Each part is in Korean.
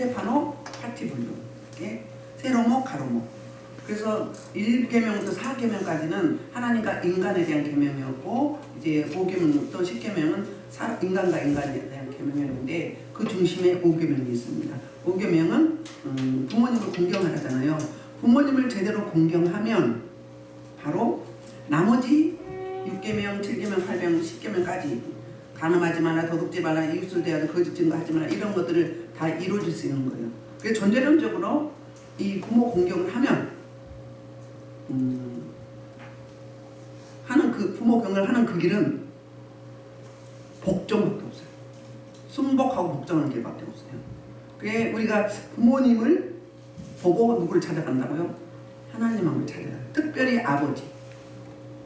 스테파노 파티블루, 세로모 가로모. 그래서 1계명부터 4계명까지는 하나님과 인간에 대한 계명이었고, 이제 5계명부터 10계명은 인간과 인간에 대한 계명이었는데, 그 중심에 5계명이 있습니다. 5계명은 부모님을 공경하라잖아요. 부모님을 제대로 공경하면 바로 나머지 6계명, 7계명, 8계명, 10계명까지 간음하지 말라, 도둑질 말라, 이웃을 대하여 거짓 증거하지 말라, 이런 것들을 다 이루어질 수 있는 거예요. 그래서 전제론적으로 이 부모 공경을 하면 하는 그 부모 경을 하는 그 길은 복종밖에 없어요. 순복하고 복종하는 길밖에 없어요. 그래 우리가 부모님을 보고 누구를 찾아간다고요? 하나님을 찾아가요. 특별히 아버지.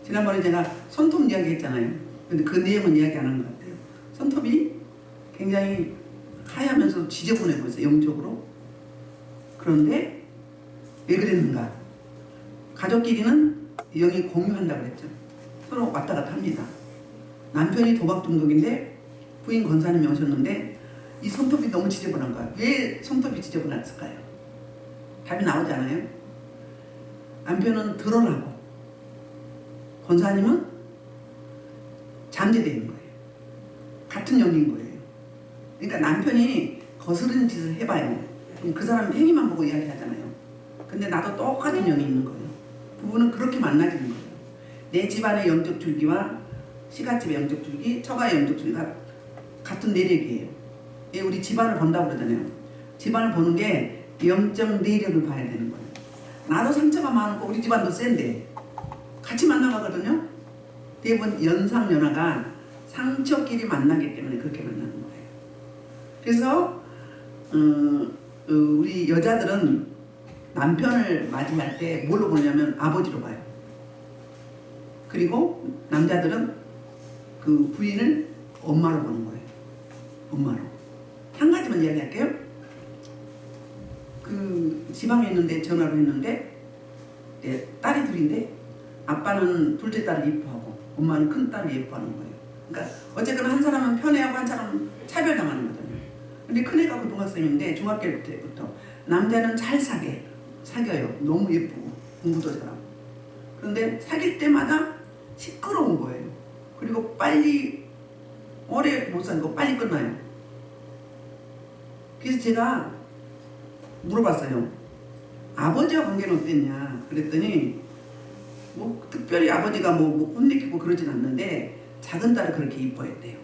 지난번에 제가 손톱 이야기 했잖아요. 근데 그 내용은 이야기 안 한 것 같아요. 손톱이 굉장히 하얗면서 지저분해 보였어요. 영적으로. 그런데 왜 그랬는가? 가족끼리는 영이 공유한다고 그랬죠. 서로 왔다 갔다 합니다. 남편이 도박 중독인데 부인 권사님이 오셨는데 이 손톱이 너무 지저분한 거야. 왜 손톱이 지저분했을까요? 답이 나오지 않아요? 남편은 드러나고 권사님은 잠재되는 거예요. 같은 영인 거예요. 그러니까 남편이 거스른 짓을 해봐요. 그럼 그 사람 행위만 보고 이야기하잖아요. 근데 나도 똑같은 영이 있는 거예요. 부부는 그렇게 만나지는 거예요. 내 집안의 영적 줄기와 시가집의 영적 줄기, 처가의 영적 줄기가 같은 내력이에요. 우리 집안을 본다고 그러잖아요. 집안을 보는 게 영적 내력을 봐야 되는 거예요. 나도 상처가 많고 우리 집안도 센데 같이 만나가거든요. 대부분 연상연하가 상처끼리 만나기 때문에 그렇게 만나는 거예요. 그래서 우리 여자들은 남편을 맞이할 때 뭘로 보냐면 아버지로 봐요. 그리고 남자들은 그 부인을 엄마로 보는 거예요. 엄마로. 한 가지만 이야기할게요. 그 지방에 있는데 전화로 했는데 딸이 둘인데 아빠는 둘째 딸을 예뻐하고 엄마는 큰 딸을 예뻐하는 거예요. 그러니까 어쨌거나 한 사람은 편애하고 한 사람은 차별당하는 거잖아요. 근데 큰애가 고등학생인데 중학교 때부터 남자는 잘 사귀어요. 너무 예쁘고 공부도 잘하고. 그런데 사귈 때마다 시끄러운 거예요. 그리고 빨리 오래 못 살고 빨리 끝나요. 그래서 제가 물어봤어요. 아버지와 관계는 어땠냐 그랬더니 뭐 특별히 아버지가 뭐 혼내키고 그러진 않는데 작은 딸을 그렇게 이뻐했대요.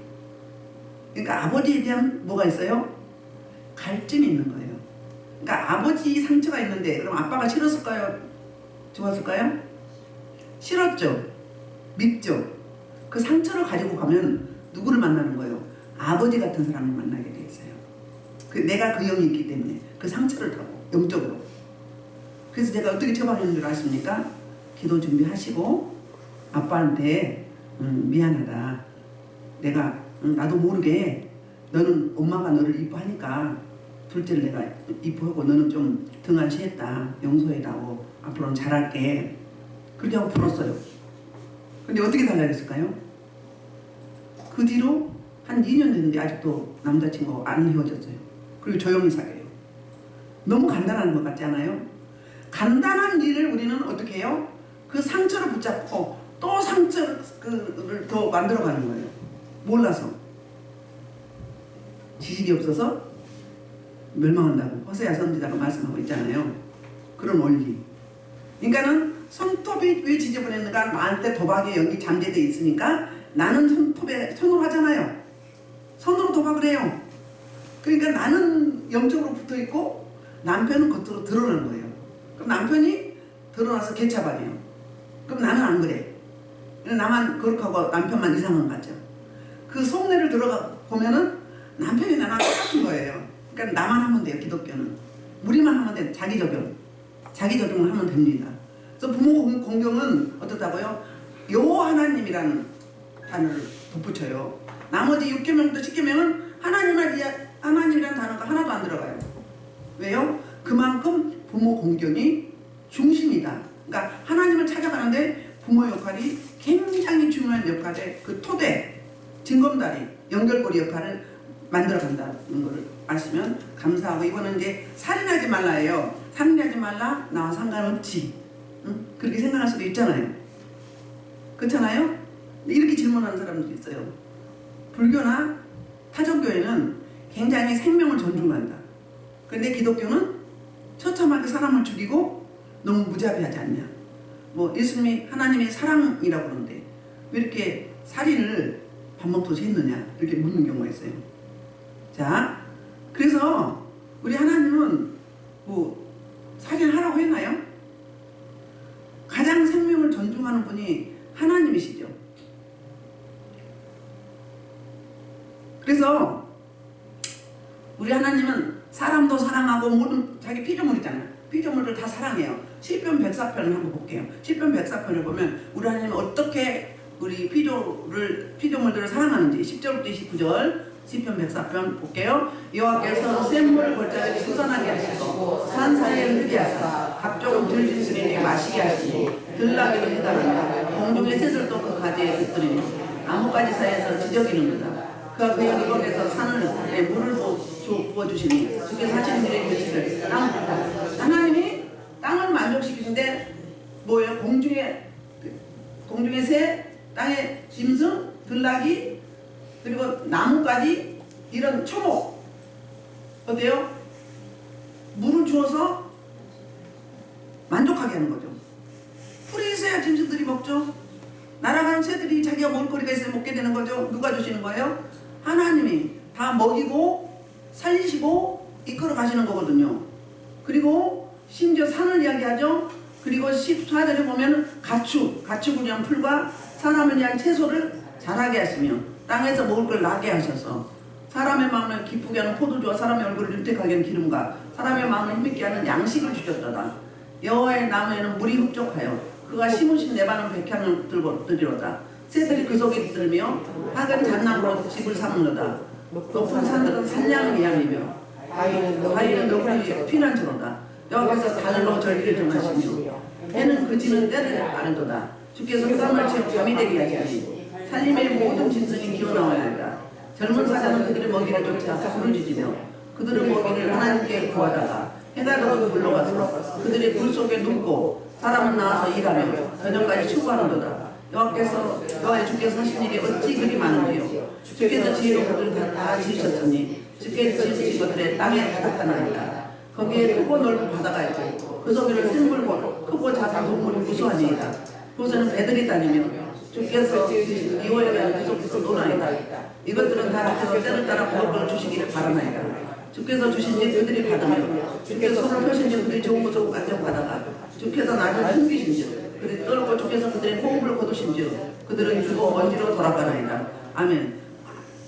그러니까 아버지에 대한 뭐가 있어요? 갈증이 있는 거예요. 그러니까 아버지 상처가 있는데 그럼 아빠가 싫었을까요? 좋았을까요? 싫었죠. 밉죠. 그 상처를 가지고 가면 누구를 만나는 거예요? 아버지 같은 사람을 만나게 돼 있어요. 내가 그 영이 있기 때문에 그 상처를 타고 영적으로. 그래서 제가 어떻게 처방하는 줄 아십니까? 기도 준비하시고 아빠한테 미안하다. 내가 나도 모르게 너는 엄마가 너를 이뻐하니까 둘째를 내가 이뻐하고 너는 좀 등한시했다. 용서해다오. 앞으로는 잘할게. 그렇게 하고 풀었어요. 근데 어떻게 달라졌을까요? 그 뒤로 한 2년 됐는데 아직도 남자친구 안 헤어졌어요. 그리고 조용히 사귀어요. 너무 간단한 것 같지 않아요? 간단한 일을 우리는 어떻게 해요? 그 상처를 붙잡고 또 상처를 더 만들어가는 거예요. 몰라서. 지식이 없어서 멸망한다고 호세아 선지자가 말씀하고 있잖아요. 그런 원리. 그러니까는 손톱이 왜 지저분했는가? 나한테 도박의 영이 잠재되어 있으니까 나는 손톱에 손으로 하잖아요. 손으로 도박을 해요. 그러니까 나는 영적으로 붙어있고 남편은 겉으로 드러나는 거예요. 그럼 남편이 드러나서 개차반이에요. 그럼 나는 안 그래. 나만 거룩하고 남편만 이상한 거 같죠. 그 속내를 들어가 보면은 남편이 나랑 똑같은 거예요. 그러니까 나만 하면 돼요. 기독교는. 우리만 하면 돼요. 자기 적용. 자기 적용을 하면 됩니다. 그래서 부모 공경은 어떻다고요? 요 하나님이라는 단어를 덧붙여요. 나머지 6계명부터 10계명은 하나님이라는 단어가 하나도 안 들어가요. 왜요? 그만큼 부모 공경이 중심이다. 그러니까 하나님을 찾아가는데 부모 역할이 굉장히 중요한 역할에 그 토대, 징검다리, 연결고리 역할을 만들어 간다는 걸 아시면 감사하고, 이거는 이제 살인하지 말라예요. 살인하지 말라, 나와 상관없지. 응? 그렇게 생각할 수도 있잖아요. 그렇잖아요? 이렇게 질문하는 사람들이 있어요. 불교나 타종교회는 굉장히 생명을 존중한다. 그런데 기독교는 처참하게 사람을 죽이고 너무 무자비하지 않냐. 뭐 예수님이 하나님의 사랑이라고 그러는데 왜 이렇게 살인을 밥 먹듯이 했느냐 이렇게 묻는 경우가 있어요. 자, 그래서 우리 하나님은 뭐 살인하라고 했나요? 가장 생명을 존중하는 분이 하나님이시죠. 그래서 우리 하나님은 사람도 사랑하고 모든 자기 피조물이잖아요. 피조물을 다 사랑해요. 시편 104편을 한번 볼게요. 시편 104편을 보면 우리 하나님은 어떻게 우리 피조물들을 사랑하는지 10절부터 29절 시편 104편 볼게요. 여호와께서 샘물을 골짜기에 솟아나게 하시고 산 사이에 흐르게 하사 각종 들짐승에게 마시게 하시니 들나귀를 해달라. 공중의 새들도 그 가지에 깃들이니 나뭇가지 사이에서 지저귀는도다. 그가 그 여기에서 산을 물을 부어주시니 주께서 하시는 일의 결실을 땅. 하나님이 땅을 만족시키는데 뭐예요? 공중의 새, 땅의 짐승, 들나귀, 그리고 나뭇가지, 이런 초목 어때요? 물을 주어서 만족하게 하는 거죠. 풀이 있어야 짐승들이 먹죠. 날아가는 새들이 자기가 먹을 거리가 있어야 먹게 되는 거죠. 누가 주시는 거예요? 하나님이 다 먹이고 살리시고 이끌어 가시는 거거든요. 그리고 심지어 산을 이야기하죠. 그리고 14절에 보면 가축을 위한 풀과 사람을 위한 채소를 자라게 하시며 땅에서 먹을 걸 나게 하셔서 사람의 마음을 기쁘게 하는 포도주와 사람의 얼굴을 윤택하게 하는 기름과 사람의 마음을 힘있게 하는 양식을 주셨도다. 여호와의 나무에는 물이 흡족하여 그가 심으신 내반은 백향을 들이로다. 새들이 그 속에 들며 학은 잣나무로 집을 삼으로다. 높은 산들은 산량의 양이며 바위는 너구리 피난처로다. 여호와께서 달로 절기를 정하시며 해는 그지는 때를 아는도다. 주께서 쌈을 채워 잠이 되게 하시니 살림의 모든 짐승이 기어나와야 한다. 젊은 사자는 그들의 먹이를 쫓아 부르짖으며 그들의 먹이를 하나님께 구하다가 해가 들어 물러가서 그들의 굴 속에 눕고 사람은 나와서 일하며 저녁까지 추구하는도다. 여호와의 주께서 하신 일이 어찌 그리 많은지요. 주께서 지혜로 그들을 다 지으셨으니 주께서 지으신 것들의 땅에 가득하나이다. 거기에 크고 넓은 바다가 있고 그 속에는 생물고 크고 작은 동물이 무수하니이다. 그곳에는 배들이 다니며 주께서 지으신 이호에는 그 속에서 노나이다. 이것들은 다 주께서 때를 따라 먹을 걸 주시기를 바라나이다. 주께서 주신지 그들이 받으며 주께서 손을 펴신지 그들이 좋은 것을 만족하다가 주께서 나를 숨기신지 그들이 떨고 주께서 그들의 호흡을 거두신지 그들은 죽어 먼지로 돌아가나이다. 아멘.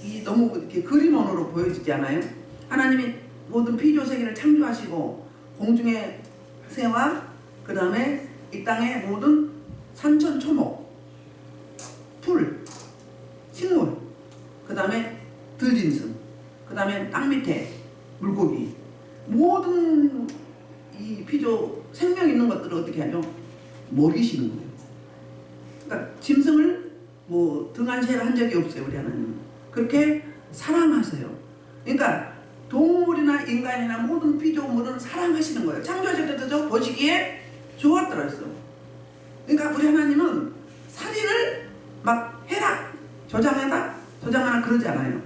이 너무 이렇게 그림원으로 보여지지 않아요? 하나님이 모든 피조 세계를 창조하시고 공중의 새와 그 다음에 이 땅의 모든 산천 초목, 풀, 식물, 그 다음에 들짐승, 그 다음에 땅 밑에 물고기, 모든 이 피조 생명 있는 것들을 어떻게 하죠? 먹이시는 거예요. 그러니까 짐승을 뭐 등한시를 한 적이 없어요. 우리 하나님은 그렇게 사랑하세요. 그러니까 동물이나 인간이나 모든 피조물은 사랑하시는 거예요. 창조하실 때도 보시기에 좋았더라 했어. 그러니까 우리 하나님은 살인을 막 해라, 조장하라 그러지 않아요.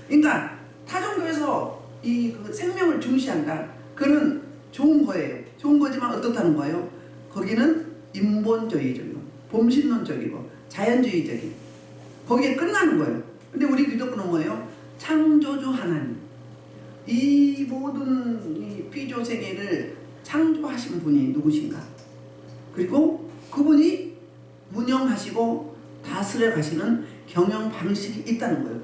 그러니까 타종교에서 그 생명을 중시한다. 그는 좋은 거예요. 좋은 거지만 어떻다는 거예요? 거기는 인본주의적이고 봄신론적이고 자연주의적인 거기에 끝나는 거예요. 근데 우리 기독교는 뭐예요? 창조주 하나님. 이 모든 이 피조 세계를 창조하신 분이 누구신가? 그리고 그분이 운영하시고 다스려 가시는 경영 방식이 있다는 거예요.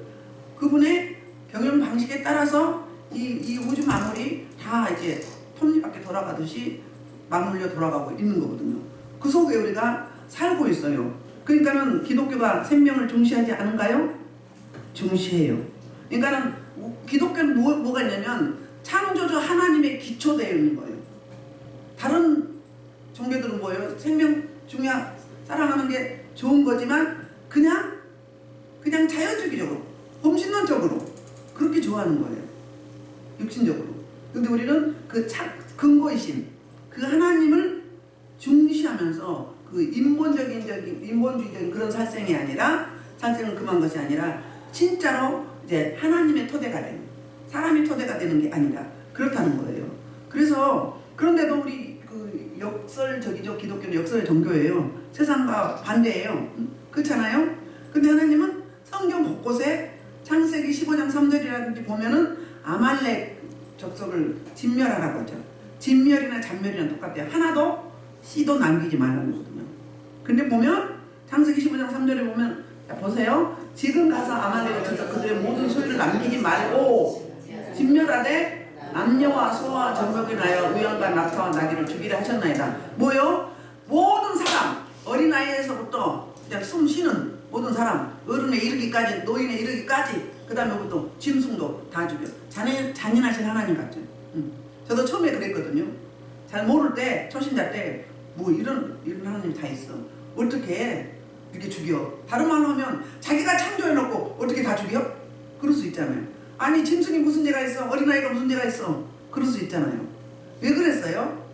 그분의 경영 방식에 따라서 이 우주 만물이 다 이제 톱니바퀴 돌아가듯이 맞물려 돌아가고 있는 거거든요. 그 속에 우리가 살고 있어요. 그러니까는 기독교가 생명을 중시하지 않은가요? 중시해요. 그러니까는 기독교는 뭐가 있냐면 창조주 하나님의 기초되어 있는 거예요. 다른 종교들은 뭐예요? 생명 사랑하는 게 좋은 거지만 그냥 자연주의적으로 봄신론적으로 그렇게 좋아하는 거예요. 육신적으로. 근데 우리는 그 근거이신 그 하나님을 중시하면서 그 인본주의적인 그런 살생이 아니라, 살생은 그만 것이 아니라 진짜로 이제 하나님의 토대가 되는, 사람이 토대가 되는 게 아니라 그렇다는 거예요. 그래서 그런데도 우리 그 역설적이죠. 기독교는 역설의 종교예요. 세상과 반대예요. 그렇잖아요. 근데 하나님은 성경 곳곳에 창세기 15장 3절이라든지 보면은 아말렉 족속을 진멸하라고 하죠. 진멸이나 잔멸이랑 똑같아요. 하나도 씨도 남기지 말라는 거거든요. 근데 보면 창세기 15장 3절에 보면, 자, 보세요. 지금 가서 아말렉을 쳐서 그들의 모든 소유를 남기지 말고 진멸하되 남녀와 소와 정복이 나여 우양과 낙타와 나귀를 죽이라 하셨나이다. 뭐요? 모든 사람, 어린아이에서부터 그냥 숨 쉬는 모든 사람, 어른에 이르기까지, 노인에 이르기까지, 그 다음에 또 짐승도 다 죽여. 잔인하신 하나님 같죠. 저도 처음에 그랬거든요. 잘 모를 때, 초신자 때, 뭐 이런 하나님 다 있어. 어떻게 이렇게 죽여? 다른 말로 하면 자기가 창조해놓고 어떻게 다 죽여? 그럴 수 있잖아요. 아니 짐승이 무슨 죄가 있어? 어린아이가 무슨 죄가 있어? 그럴 수 있잖아요. 왜 그랬어요?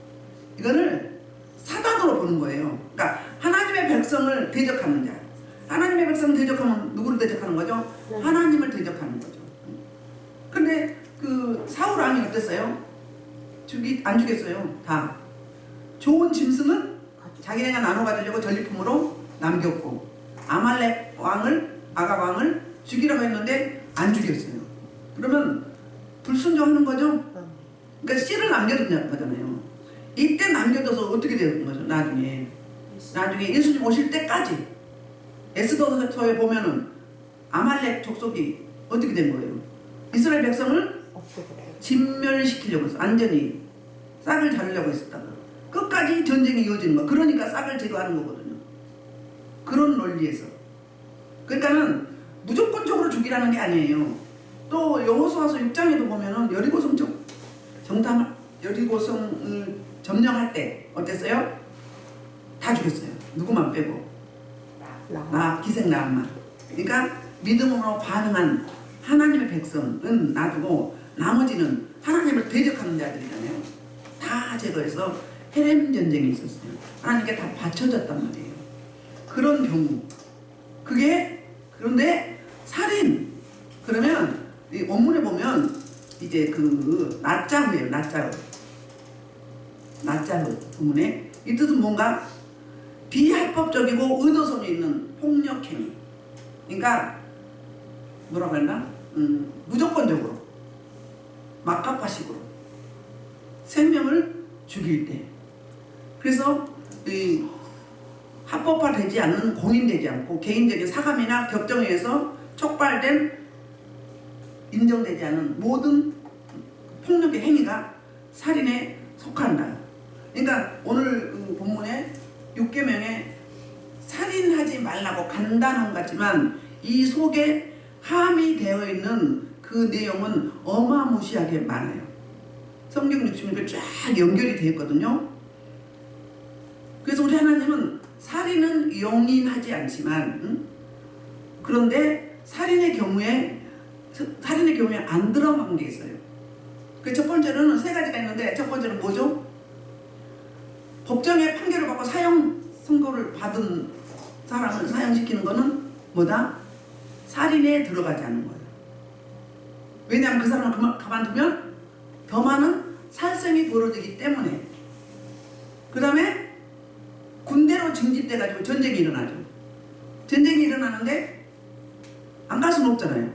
이거를 사단으로 보는 거예요. 그러니까 하나님의 백성을 대적하는 자. 하나님의 백성을 대적하면 누구를 대적하는 거죠? 하나님을 대적하는 거죠. 근데 그 사울 왕이 어땠어요? 안 죽였어요. 다. 좋은 짐승은 자기네가 나눠 가지려고 전리품으로 남겼고, 아말렉 왕을, 아각 왕을 죽이라고 했는데 안 죽였어요. 그러면 불순종하는 거죠? 그러니까 씨를 남겨둔다는 거잖아요. 이때 남겨둬서 어떻게 되는 거죠? 나중에 예수님 오실 때까지 에스더서에 보면은 아말렉 족속이 어떻게 된 거예요? 이스라엘 백성을 진멸시키려고 했어. 완전히 싹을 자르려고 했었다가 끝까지 전쟁이 이어지는 거. 그러니까 싹을 제거하는 거거든요. 그런 논리에서. 그러니까는 무조건적으로 죽이라는 게 아니에요. 또 여호수아서 6장에도 보면은 여리고성을 점령할 때 어땠어요? 다 죽였어요. 누구만 빼고. 기생 나암만. 그러니까 믿음으로 반응한 하나님의 백성은 놔두고 나머지는 하나님을 대적하는 자들이잖아요. 다 제거해서 헤렘 전쟁이 있었어요. 하나님께 다 바쳐졌단 말이에요. 그런 경우. 그런데 살인. 그러면 이 원문에 보면 이제 그 나짜흐예요. 나짜흐 부문에 이 뜻은 뭔가 비합법적이고 의도성이 있는 폭력행위. 그러니까 뭐라고 했나? 무조건적으로 막가파식으로 생명을 죽일 때. 그래서 이 합법화되지 않는, 공인되지 않고 개인적인 사감이나 격정에 의해서 촉발된, 인정되지 않은 모든 폭력의 행위가 살인에 속한다. 그러니까 오늘 그 본문에 6계명에 살인하지 말라고 간단한 것 같지만 이 속에 함의되어 있는 그 내용은 어마무시하게 많아요. 성경 66에 쫙 연결이 되어 있거든요. 그래서 우리 하나님은 살인은 용인하지 않지만, 그런데 살인의 경우에 안 들어간 게 있어요. 그 첫 번째로는 세 가지가 있는데, 첫 번째는 뭐죠? 법정에 판결을 받고 사형 선고를 받은 사람을 사형시키는 거는 뭐다? 살인에 들어가지 않는 거예요. 왜냐하면 그 사람을 가만두면 더 많은 살생이 벌어지기 때문에. 그 다음에 군대로 징집돼가지고 전쟁이 일어나죠. 전쟁이 일어나는데 안 갈 수는 없잖아요.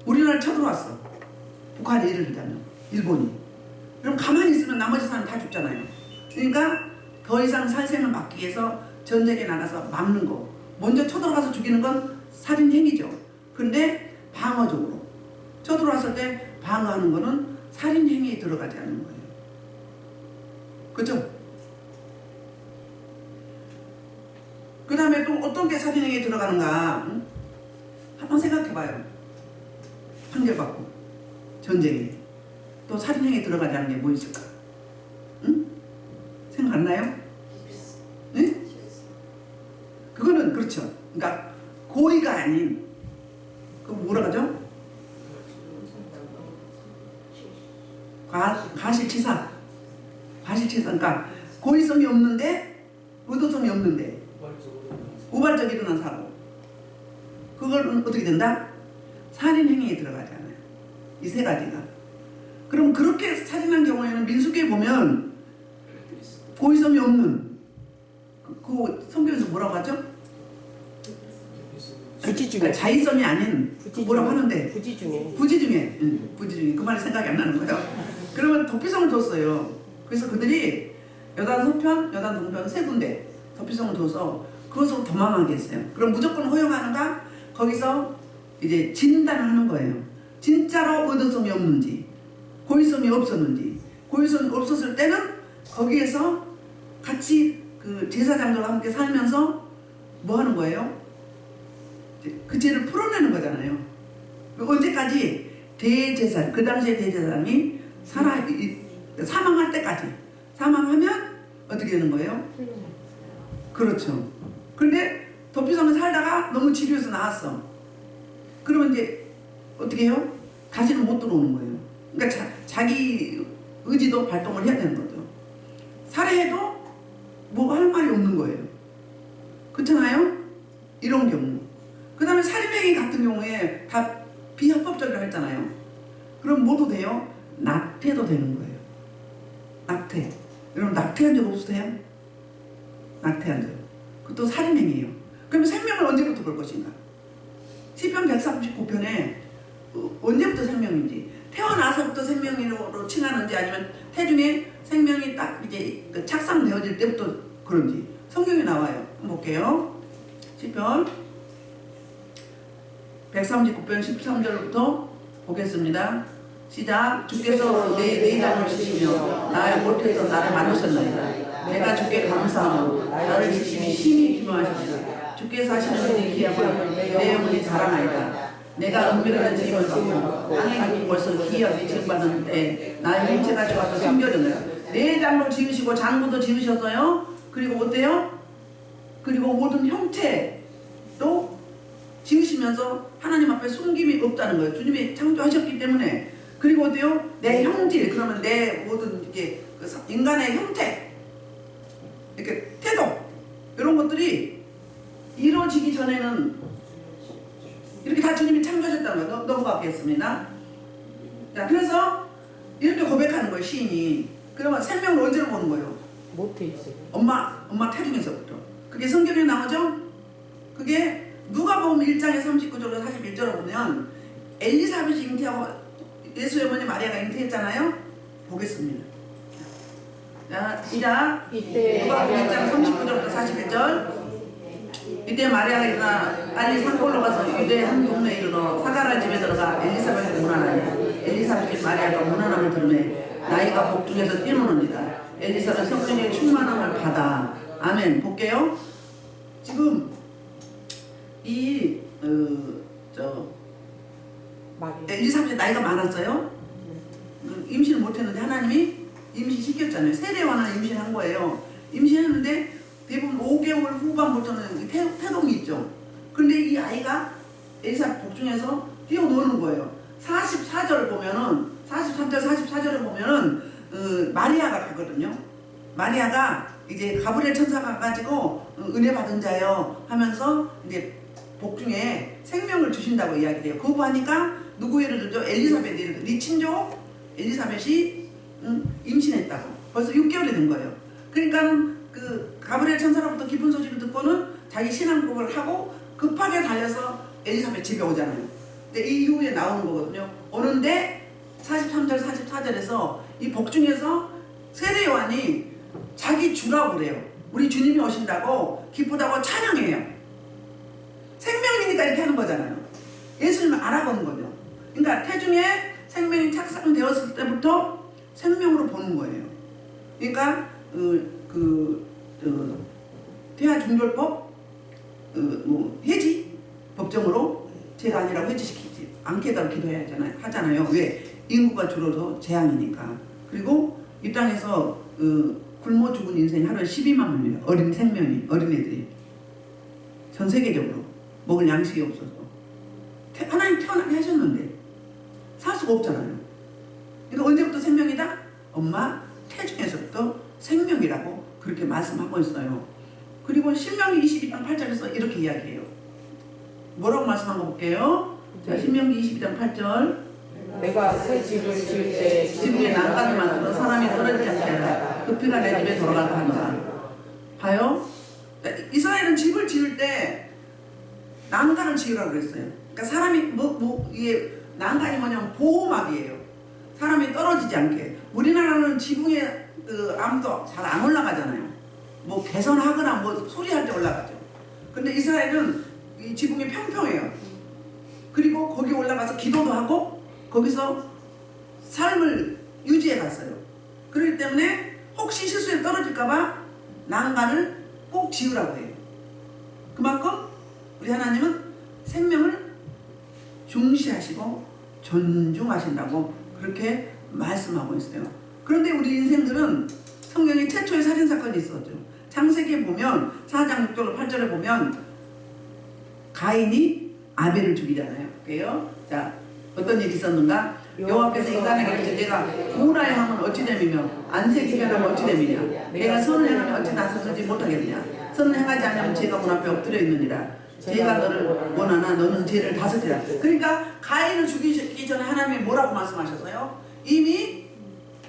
우리나라를 쳐들어왔어. 북한이 예를 들자면 일본이. 그럼 가만히 있으면 나머지 사람 다 죽잖아요. 그러니까 더 이상 살생을 막기 위해서 전쟁에 나가서 막는 거. 먼저 쳐들어가서 죽이는 건 살인행위죠. 근데 방어적으로 쳐들어왔을 때 방어하는 거는 살인행위에 들어가지 않는 거예요. 그죠? 그 다음에 또 어떤 게 살인행위에 들어가는가? 한번 생각해봐요. 판결받고 전쟁에 또 살인행위에 들어가지 않는 게 뭐 있을까? 응? 생각 안 나요? 네? 그거는 그렇죠. 그러니까 고의가 아닌, 그 뭐라 하죠? 과실치사. 그러니까 고의성이 없는데 의도성이 없는데 우발적으로 일어난 사고. 그걸 어떻게 된다? 살인행위에 들어가잖아요. 이 세 가지가. 그럼 그렇게 살인한 경우에는 민수기에 보면 고의성이 없는 그 성경에서 뭐라고 하죠? 부지 중에. 그러니까 자의성이 아닌 뭐라고 하는데 부지 중에. 부지 중에 그 말이 생각이 안 나는 거예요. 그러면 도피성을 뒀어요. 그래서 그들이 여단 서편, 여단 동편 세 군데 도피성을 둬서 그것으로 도망하게 했어요. 그럼 무조건 허용하는가? 거기서 이제 진단하는 거예요. 진짜로 의도성이 없는지, 고의성이 없었는지. 고의성이 없었을 때는 거기에서 같이 그 제사장들과 함께 살면서 뭐 하는 거예요? 그 죄를 풀어내는 거잖아요. 언제까지? 대제사, 그 당시에 대제사장이 사망할 때까지. 사망하면 어떻게 되는 거예요? 그렇죠. 근데 도피성에 살다가 너무 지루해서 나왔어. 그러면 이제 어떻게 해요? 다시는 못 들어오는 거예요. 그러니까 자기 의지도 발동을 해야 되는 거죠. 살해해도 뭐 할 말이 없는 거예요. 그렇잖아요? 이런 경우. 그 다음에 살인행위 같은 경우에 다 비합법적이라고 했잖아요. 그럼 뭐도 돼요? 낙태도 되는 거예요. 낙태. 여러분 낙태한 적 없으세요? 낙태한 적. 그것도 살인행위예요. 그럼 생명을 언제부터 볼 것인가? 시편 139편에 언제부터 생명인지, 태어나서부터 생명으로 칭하는지 아니면 태중에 생명이 딱 이제 착상되어질 때부터 그런지 성경에 나와요. 한번 볼게요. 시편 139편 13절부터 보겠습니다. 시작. 주께서 내 장을 치시며 나의 못에서 나를 만드셨나이다. 내가 주께 감사하고 나를 지심히 심히 기뻐하시리라. 주께서 하시는 일이 기하고 내 영혼이 자라나이다. 내가 은밀한 짐을 받고 땅에 벌써 기업이 지급받는 때 나의 형체가 좋아서 숨겨졌네요. 내 장로 지으시고 장부도 지으셨어요. 그리고 어때요? 그리고 모든 형체도 지으시면서 하나님 앞에 숨김이 없다는 거예요. 주님이 창조하셨기 때문에. 그리고 어때요? 내 형질, 그러면 내 모든 이게 인간의 형태, 이렇게 태도, 이런 것들이 이루어지기 전에는 이렇게 다 주님이 창조하셨다는 거예요. 넘어가겠습니다. 자, 그래서 이렇게 고백하는 거예요, 시인이. 그러면 생명을 언제로 보는 거예요? 못해 있어요. 엄마 태중에서부터. 그게 성경에 나오죠? 그게 누가복음 1장에 39절로 41절을 보면 엘리사벳이 잉태하고 예수의 어머니 마리아가 잉태했잖아요. 보겠습니다. 자, 시작. 누가복음 1장 39절부터 41절. 이때 마리아가 일어나 빨리 산골로 가서 유대 한 동네에 이르러 사가랴 집에 들어가 엘리사벳을 문안하니 엘리사벳이 마리아가 문안함을 들으매 나이가 복중에서 뛰노는이다. 엘리사벳 성령의 충만함을 받아. 아멘. 볼게요. 지금 이 엘리사벳이 나이가 많았어요. 임신을 못했는데 하나님이 임신시켰잖아요. 세례와는 임신한 거예요. 임신했는데 대부분 5개월 후반부터는 태동이 있죠. 그런데 이 아이가 엘리사벳 복중에서 뛰어노는 거예요. 44절을 보면은 43절 44절을 보면은 마리아가 가거든요. 마리아가 이제 가브리엘 천사가 가지고 은혜 받은 자요 하면서 이제 복중에 생명을 주신다고 이야기해요. 그거 하니까 누구 예를 들죠? 엘리사벳 예를 들어 네 친족 엘리사벳이 임신했다고. 벌써 6개월이 된 거예요. 그러니까 그 가브리엘 천사로부터 기쁜 소식을 듣고는 자기 신앙 고백을 하고 급하게 달려서 엘리사벳 집에 오잖아요. 근데 이 이후에 나오는 거거든요. 오는데 43절 44절에서 이 복중에서 세례 요한이 자기 주라고 그래요. 우리 주님이 오신다고 기쁘다고 찬양해요. 생명이니까 이렇게 하는 거잖아요. 예수님을 알아보는 거죠. 그러니까 태중에 생명이 착상되었을 때부터 생명으로 보는 거예요. 그러니까 태아중절법 해지 법정으로 제가 아니라고 해지시키지 않게 해달라고 기도해야 하잖아요. 왜? 인구가 줄어서 재앙이니까. 그리고 이 땅에서 굶어 죽은 인생이 하루에 12만 명이에요. 어린 생명이, 어린애들이. 전 세계적으로 먹을 양식이 없어서 하나님 태어나게 하셨는데 살 수가 없잖아요. 그러니까 언제부터 생명이다? 엄마 태중에서부터 생명이라고 그렇게 말씀하고 있어요. 그리고 신명기 22장 8절에서 이렇게 이야기해요. 뭐라고 말씀한 거 볼게요. 자, 신명기 22장 8절. 내가 새 집을 지을 때 지붕에 난간을 만들어 사람이 떨어지지 않게 하라. 그 피가 내 집에 돌아가게 하노라. 봐요. 이스라엘은 집을 지을 때 난간을 지으라고 그랬어요. 그러니까 사람이 이게 난간이 뭐냐면 보호막이에요. 사람이 떨어지지 않게. 우리나라는 지붕에 아무도 잘 안 올라가잖아요. 뭐 개선하거나 뭐 소리할 때 올라가죠. 근데 이스라엘은 이 지붕이 평평해요. 그리고 거기 올라가서 기도도 하고 거기서 삶을 유지해 갔어요. 그렇기 때문에 혹시 실수에 떨어질까봐 난간을 꼭 지으라고 해요. 그만큼 우리 하나님은 생명을 중시하시고 존중하신다고 그렇게 말씀하고 있어요. 그런데 우리 인생들은 성경에 최초의 살인사건이 있었죠. 창세기에 보면 4장 6절 8절에 보면 가인이 아벨을 죽이잖아요. 그래요? 자, 어떤 일이 있었는가? 여호와께서 인간에게 이르시되 내가 구원하여 하면 어찌 됨이며 안색이며 하면 어찌 됨이냐. 내가 선을 행하면 어찌 나서지 못하겠느냐. 선을 행하지 않으면 죄가 문 앞에 엎드려 있느니라. 죄가 너를 원하나 너는 죄를 다스리라. 그러니까 가인을 죽이기 전에 하나님이 뭐라고 말씀하셨어요? 이미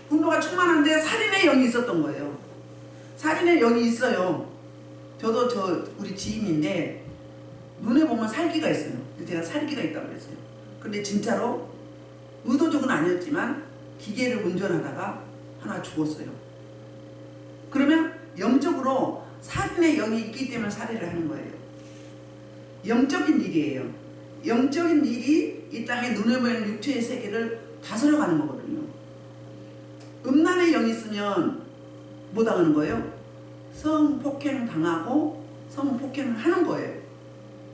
분노가 충만한데 살인의 영이 있었던 거예요. 살인의 영이 있어요. 저도 우리 지인인데 눈에 보면 살기가 있어요. 제가 살기가 있다고 그랬어요. 근데 진짜로 의도적은 아니었지만 기계를 운전하다가 하나 죽었어요. 그러면 영적으로 살인의 영이 있기 때문에 살해를 하는 거예요. 영적인 일이에요. 영적인 일이 이 땅에 눈에 보이는 육체의 세계를 다스려가는 거거든요. 음란의 영이 있으면 뭐 당하는 거예요? 성폭행 당하고 성폭행을 하는 거예요.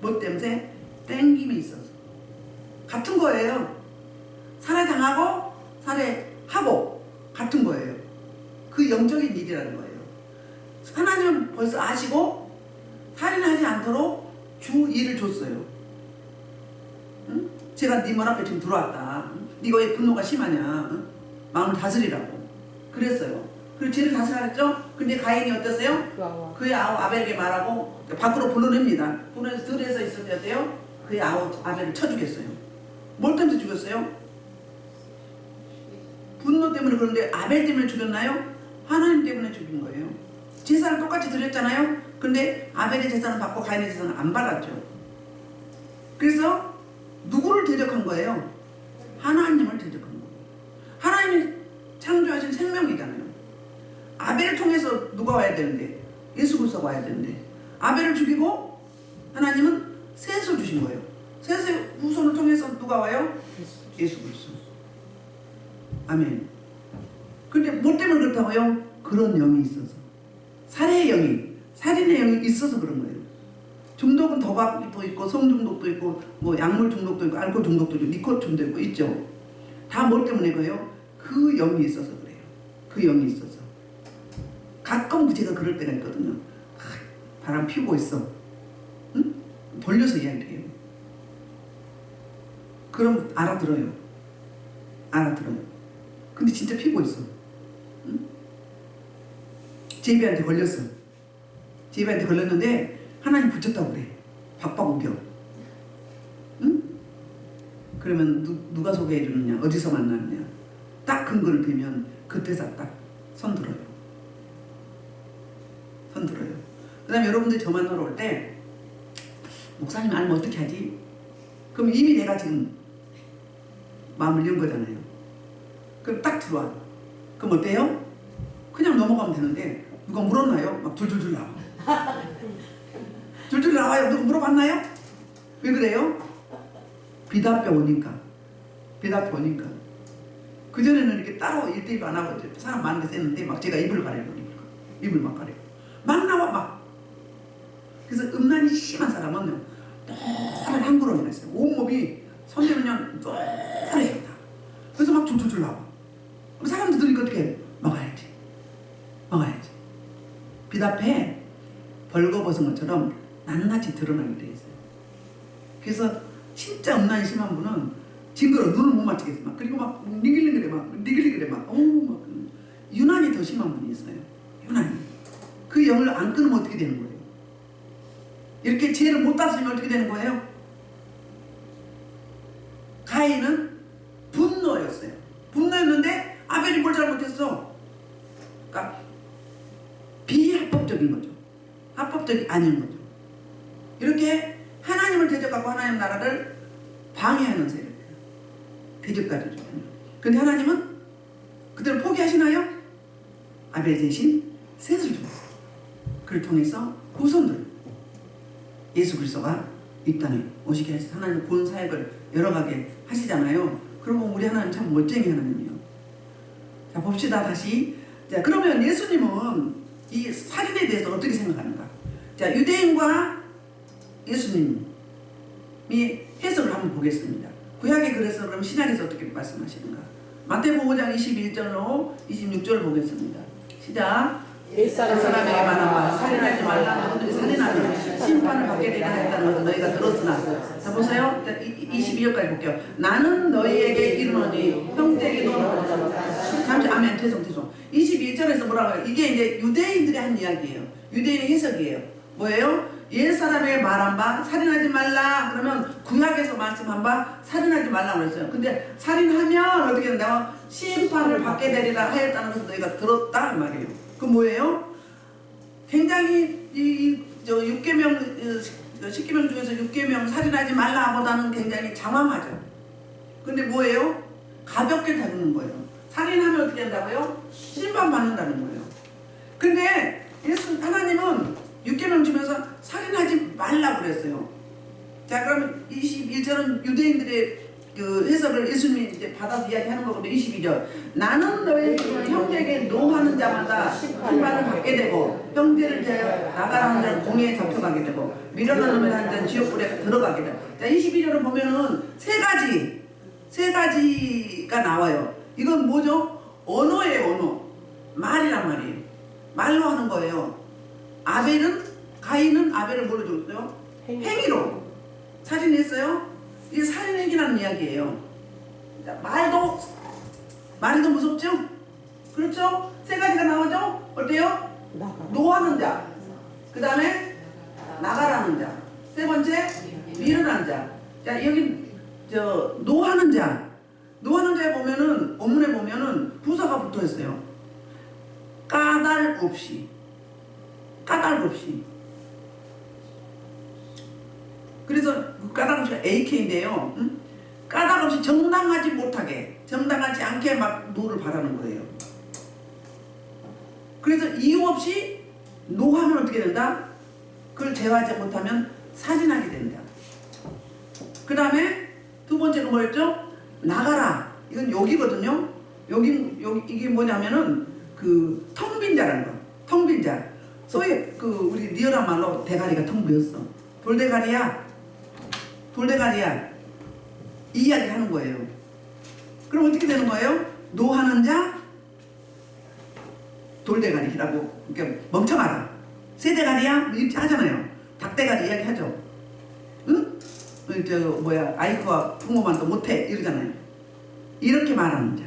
뭐 때문에? 땡김이 있어서. 같은 거예요. 살해당하고 살해하고 같은 거예요. 그 영적인 일이라는 거예요. 하나님은 벌써 아시고 살인하지 않도록 주 일을 줬어요. 응? 제가 네 문 앞에 지금 들어왔다. 네가 왜 분노가 심하냐. 응? 마음을 다스리라고 그랬어요. 그리고 죄를 다스리랬죠. 근데 가인이 어땠어요? 그의 아우 아벨에게 말하고 밖으로 불러냅니다. 불러내서 들에서 있을 때 어때요? 그의 아우 아벨을 쳐 죽였어요. 뭘 때문에 죽였어요? 분노 때문에. 그런데 아벨 때문에 죽였나요? 하나님 때문에 죽인 거예요. 제사를 똑같이 드렸잖아요. 근데 아벨의 제사는 받고 가인의 제사는 안 받았죠. 그래서 누구를 대적한 거예요? 하나님을 대적한 거예요. 하나님이 창조하신 생명이잖아요. 아벨을 통해서 누가 와야 되는데? 예수 그리스도가 와야 되는데 아벨을 죽이고 하나님은 셋을 주신 거예요. 셋의 후손을 통해서 누가 와요? 예수 그리스도. 아멘. 근데 뭐 때문에 그렇다고요? 그런 영이 있어서. 살해의 영이, 살인의 영이 있어서 그런 거예요. 중독은 도박도 있고 성중독도 있고 뭐 약물 중독도 있고 알코올 중독도 있고 니코틴도 있고 있죠. 다 뭐 때문에 그래요? 그 영이 있어서 그래요. 그 영이 있어서. 가끔 제가 그럴 때가 있거든요. 바람 피우고 있어. 응? 돌려서 이야기해요. 그럼 알아들어요. 알아들어요. 근데 진짜 피고 있어. 응? 제비한테 걸렸어. 제비한테 걸렸는데 하나님 붙였다고 그래. 박박 우겨. 응? 그러면 누가 소개해 주느냐? 어디서 만나느냐? 딱 근거를 대면 그때서 딱 손들어요. 손들어요. 그 다음에 여러분들 저 만나러 올 때 목사님 알면 어떻게 하지? 그럼 이미 내가 지금 마음을 연 거잖아요. 그럼 딱 들어와. 그럼 어때요? 그냥 넘어가면 되는데 누가 물었나요? 막 줄줄줄 나와. 줄줄 나와요. 누가 물어봤나요? 왜 그래요? 비답해 오니까. 비답해 오니까. 그전에는 이렇게 따로 1대1 안 하고 사람 많은 데서 했는데 막 제가 입을 가리고 입을 막 가리고 막 나와 막. 그래서 음란이 심한 사람은 노란 한 구렁이가 있어요. 온몸이 손대면 노래요. 그래서 막 줄줄줄 나와. 그럼 사람들 들으니까 어떻게 해? 막아야지. 막아야지. 비답해 벌거벗은 것처럼 낱낱이 드러나게 돼 있어요. 그래서 진짜 음란이 심한 분은 징그러 눈을 못 맞추겠어. 막 그리고 막 니글니글해 막 니글니글해 막 어우 막 더 심한 분이 있어요. 유난히. 그 영을 안 끊으면 어떻게 되는 거예요? 이렇게 죄를 못 다스리면 어떻게 되는 거예요? 가인은 분노였어요. 분노였는데 아벨이 뭘 잘못했어? 그러니까 비합법적인 거죠. 합법적이 아닌 거죠. 이렇게 하나님을 대적하고 하나님 나라를 방해하는 세력이에요. 대적가죠. 근데 하나님은 그대로 포기하시나요? 아벨 대신 셋을 주었어요. 그를 통해서 후손들 예수 그리스도가 이 땅에 오시게 하셔서 하나님 본 사역을 여러 가게 하시잖아요. 그러고 우리 하나님 참 멋쟁이 하나님이에요. 자, 봅시다 다시. 자, 그러면 예수님은 이 살인에 대해서 어떻게 생각하는가? 자, 유대인과 예수님이 해석을 한번 보겠습니다. 구약에 그래서 그럼 신약에서 어떻게 말씀하시는가? 마태복음 5장 21절로 26절 보겠습니다. 시작. 옛사람에게 말하마 살인하지 말라. 너희들이 살인하면 심판을 받게 되게 하였다는 것을 너희가 들었으나. 자, 보세요. 22절까지 볼게요. 나는 너희에게 이르노니 형제에게도 잠시 아멘. 죄송 21절에서 뭐라고 해요? 이게 이제 유대인들이 한 이야기예요. 유대인의 해석이에요. 뭐예요? 옛사람에게 말한 바 살인하지 말라. 그러면 구약에서 말씀한 바 살인하지 말라고 그랬어요. 근데 살인하면 어떻게 된다고? 심판을 받게 되리라 하였다는 것을 너희가 들었다 말이에요. 그 뭐예요? 굉장히 저 6계명 10계명 중에서 6계명 살인하지 말라보다는 굉장히 장황하죠. 근데 뭐예요? 가볍게 다루는 거예요. 살인하면 어떻게 한다고요? 심판받는다는 거예요. 근데 하나님은 6계명 주면서 살인하지 말라고 그랬어요. 자, 그럼 21절은 유대인들의 그 해석을 예수님이 이제 받아서 이야기하는 거거든요. 22절. 나는 너희에게 형제에게 노하는 자마다 심판을 받게 되고 형제를 제하여 나가라는 자는 공의에 잡혀가게 되고 미련한 놈을 하는 자는 지옥불에 들어가게 되고. 자, 22절을 보면은 세 가지가 나와요. 이건 뭐죠? 언어예요, 언어. 말이란 말이에요. 말로 하는 거예요. 가인은 아벨을 뭘로 줬어요? 행위로 살인했어요. 이게 살인행위라는 이야기예요. 말이 더 무섭죠? 그렇죠? 세 가지가 나오죠? 어때요? 노하는 자, 그 다음에 나가라는 자, 세 번째 미련한 자. 자, 여기 노하는 자에 보면은 본문에 보면은 부사가 붙어 있어요. 까닭 없이. 그래서 그 까닭 없이가 AK인데요. 까닭 없이 정당하지 못하게, 정당하지 않게 막 노를 바라는 거예요. 그래서 이유 없이 노하면 어떻게 된다? 그걸 제어하지 못하면 살인하게 된다. 그 다음에 두 번째는 뭐였죠? 나가라. 이건 여기거든요. 이게 뭐냐면은 그 텅 빈 자라는 거. 텅 빈 자. 소위 그 우리 리얼한 말로 대가리가 텅 비었어. 돌대가리야. 이 이야기 하는 거예요. 그럼 어떻게 되는 거예요? 노하는 자, 돌대가리라고. 그러니까 멍청하다. 새대가리야? 이렇게 하잖아요. 닭대가리 이야기 하죠. 응? 아이크와 부모만도 못해. 이러잖아요. 이렇게 말하는 자.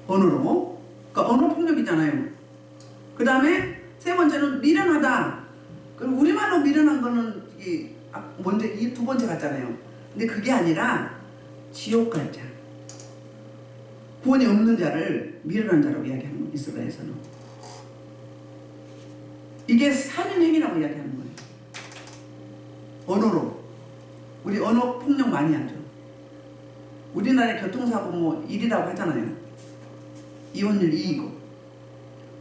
언어로. 그러니까 언어 폭력이잖아요. 그 다음에 세 번째는 미련하다. 그리고 우리말로 미련한 거는 먼저 이 두 번째 같잖아요. 근데 그게 아니라 지옥 갈 자. 구원이 없는 자를 미련한 자라고 이야기하는 거예요. 이스라엘에서는. 이게 살인행위라고 이야기하는 거예요. 언어로. 우리 언어 폭력 많이 하죠. 우리나라의 교통사고 뭐 1이라고 하잖아요. 이혼율 2이고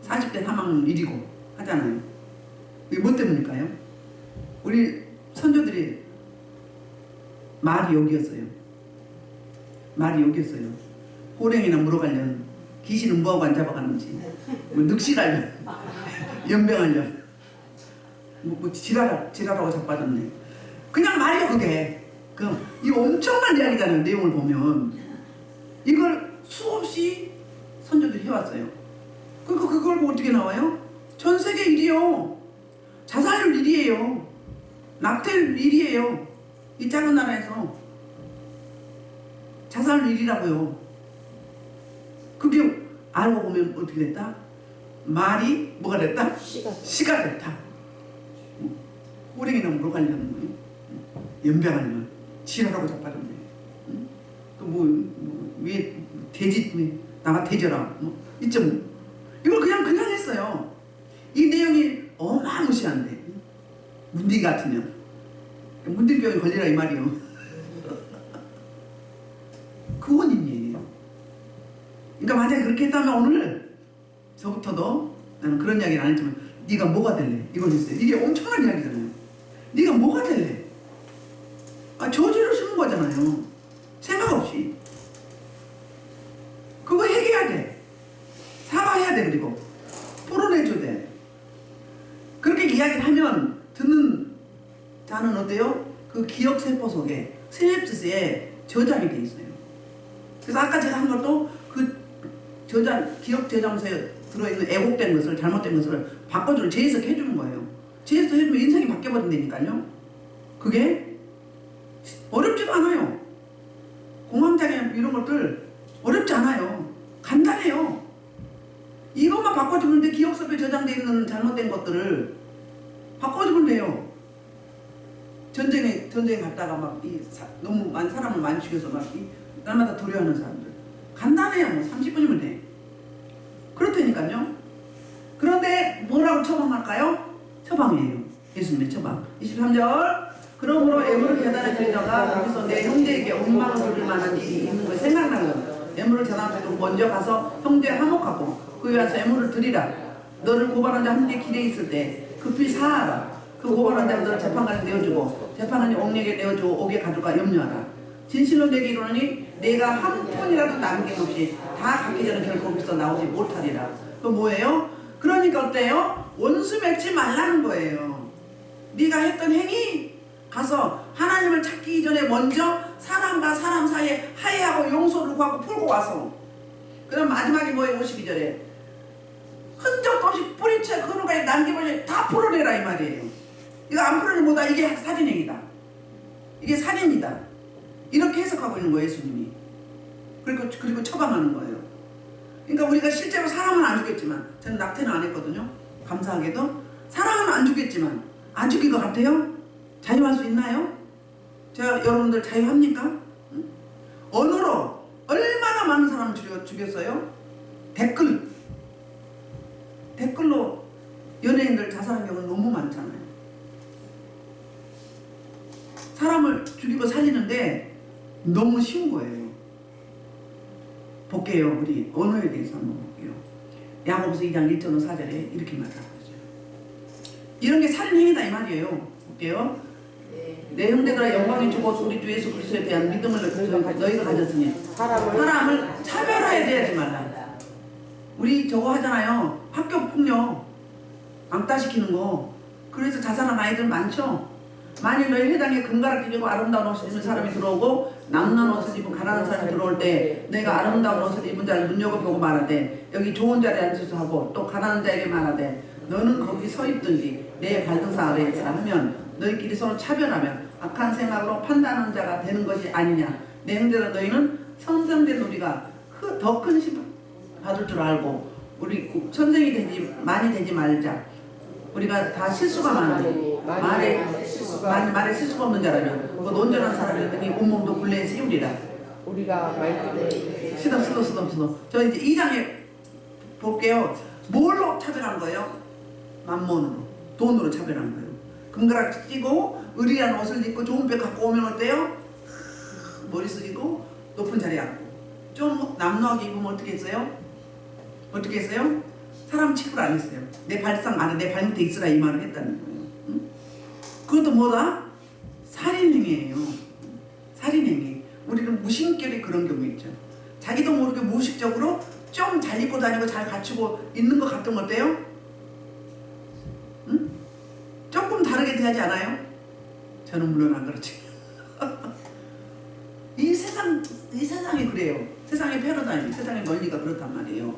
40대 사망률 1이고 하잖아요. 이게 뭐 때문일까요? 우리 선조들이 말이 여기였어요. 호랭이나 물어가려면 귀신은 뭐하고 안 잡아가는지, 뭐 늑실하려면 연병하려면 뭐 지랄하고 자빠졌네. 그냥 말이요 그게. 그럼 이거 엄청난 이야기잖아요. 내용을 보면 이걸 수없이 선조들이 해왔어요. 그걸 보고 어떻게 나와요? 전 세계 1위요. 자살률 1위예요. 낙태율 1위예요. 이 작은 나라에서 자살률 1위라고요. 그게 알고 보면 어떻게 됐다? 말이 뭐가 됐다? 시가 됐다. 호랭이는 뭐로 가려는 거예요? 연병하려면 지랄하고 자빠졌네. 또왜 돼지 나가 돼져라 이점 이걸 그냥 했어요. 이 내용이 어마무시한데 문디 같으면 문디병이 걸리라 이 말이요. 그 원인이에요. 그러니까 만약에 그렇게 했다면 오늘 저부터도 나는 그런 이야기를 안 했지만 네가 뭐가 될래? 이걸 했어요. 이게 엄청난 이야기잖아요. 네가 뭐가 될래? 저주를 심은 거잖아요. 생각 없이. 그거 해결해야 돼. 사과해야 돼. 그리고 풀어내줘야 돼. 그렇게 이야기를 하면 듣는 자는 어때요? 그 기억세포 속에 시냅시스에 저장이 돼 있어요. 그래서 아까 제가 한 것도 그 기억 저장소에 들어있는 애곡된 것을 잘못된 것을 바꿔주는 재해석 해주는 거예요. 재해석 해주면 인생이 바뀌어버린다니까요. 그게 어렵지도 않아요. 공황장애 이런 것들 어렵지 않아요. 간단해요. 이것만 바꿔주는데 기억세포에 저장되어 있는 잘못된 것들을 바꿔주면 돼요. 전쟁에 갔다가 너무 많은 사람을 많이 죽여서 날마다 두려워하는 사람들. 간단해요. 30분이면 돼. 그렇다니까요. 그런데 뭐라고 처방할까요? 처방이에요. 예수님의 처방. 23절. 그러므로 애물을 계단에 들여다가 거기서 내 형제에게 원망을 돌릴 만한 일이 있는 걸 생각나면 애물을 전함해도 먼저 가서 형제 화목하고 그 위해서 애물을 드리라. 너를 고발한 자 함께 길에 있을 때 급히 사하라. 그 고발한 자가 너를 재판관에 내어주고 재판관이 옥내게 내어주고 옥에 가둘까 염려하라. 진실로 내게 이르노니 내가 한 푼이라도 남김없이 다 갚기 전에 결코 거기서 나오지 못하리라. 그 뭐예요? 그러니까 어때요? 원수 맺지 말라는 거예요. 네가 했던 행위 가서 하나님을 찾기 전에 먼저 사람과 사람 사이에 화해하고 용서를 구하고 풀고 와서 그럼 마지막에 뭐예요? 52절에 흔적도 없이 뿌리채 그누가에 남김없이 다 풀어내라 이 말이에요. 이거 안 풀어내면 뭐다? 이게 살인행위다. 이게 살인이다. 이렇게 해석하고 있는 거예요, 예수님이. 그리고 처방하는 거예요. 그러니까 우리가 실제로 사람은 안 죽겠지만, 저는 낙태는 안 했거든요. 감사하게도. 사람은 안 죽겠지만, 안 죽일 것 같아요? 자유할 수 있나요? 제가 여러분들 자유합니까? 응? 언어로 얼마나 많은 사람을 죽였어요? 댓글로 연예인들 자살한 경우는 너무 많잖아요. 사람을 죽이고 살리는데 너무 쉬운 거예요. 볼게요. 우리 언어에 대해서 한번 볼게요. 야고보서 2장 1절 4절에 이렇게 말하고 있어요. 이런 게 살인행위다 이 말이에요. 볼게요. 내 형제들아 영광의 주 곧 우리 주 예수 그리스도에 대한 믿음을 너희가 가졌으니 사람을 차별하에 대하지 말라. 우리 저거 하잖아요. 학교 폭력 왕따시키는 거. 그래서 자살한 아이들 많죠. 만일 너희 회당에 금가락 끼고 아름다운 옷을 입은 사람이 들어오고 남는 옷을 입은 가난한 사람이 들어올 때 내가 아름다운 옷을 입은 자를 눈여겨보고 말하되 여기 좋은 자리에 앉아서 하고 또 가난한 자에게 말하되 너는 거기 서 있든지 내 발등상 아래에 있으라 하면 너희끼리 서로 차별하며 악한 생각으로 판단하는 자가 되는 것이 아니냐. 내 형제들아 너희는 선생된 우리가 더 큰 심판 받을 줄 알고 우리 선생이 많이 되지 말자. 우리가 다 실수가 많은데 말에 실수가 없는 자라면 그 온전한 사람이라더니 온몸도 굴레에 세우리라. 우리가 말들에 쓰덕. 저 이제 2장에 볼게요. 뭘로 차별한 거예요? 만몬으로, 돈으로 차별한 거예요. 금가락 찌고 의리한 옷을 입고 좋은 배 갖고 오면 어때요? 머리 숙이고 높은 자리에 앉고 좀 남루하게 입으면 어떻게 했어요? 사람 취급을 안 했어요. 내 발상 안에 내 발밑에 있으라 이 말을 했다는 거예요. 응? 그것도 뭐다? 살인행위예요. 살인행위. 우리는 무심결에 그런 경우 있죠. 자기도 모르게 무의식적으로 좀 잘 입고 다니고 잘 갖추고 있는 것 같으면 어때요? 응? 조금 다르게 대하지 않아요? 저는 물론 안 그렇지. 이 세상이 그래요. 세상의 패러다임, 세상의 논리가 그렇단 말이에요.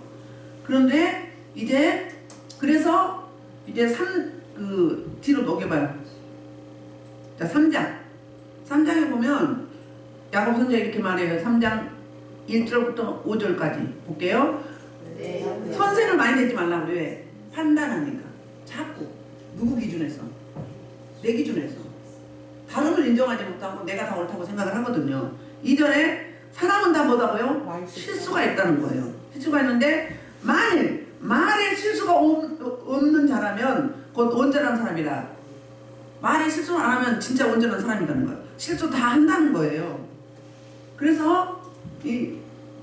그런데 그래서 뒤로 넘겨봐요. 자, 3장에 보면 야고보 선지자 이렇게 말해요. 3장 1절부터 5절까지 볼게요. 선생을 많이 내지 말라고 그래. 왜? 판단하니까. 자꾸 누구 기준에서? 내 기준에서. 다른 걸 인정하지 못하고 내가 다 옳다고 생각을 하거든요. 이전에 사람은 다 뭐다고요? 실수가 있다는 거예요. 실수가 있는데 만일 말에 실수가 없는 자라면 곧 온전한 사람이라. 말에 실수를 안 하면 진짜 온전한 사람이라는 거예요. 실수 다 한다는 거예요. 그래서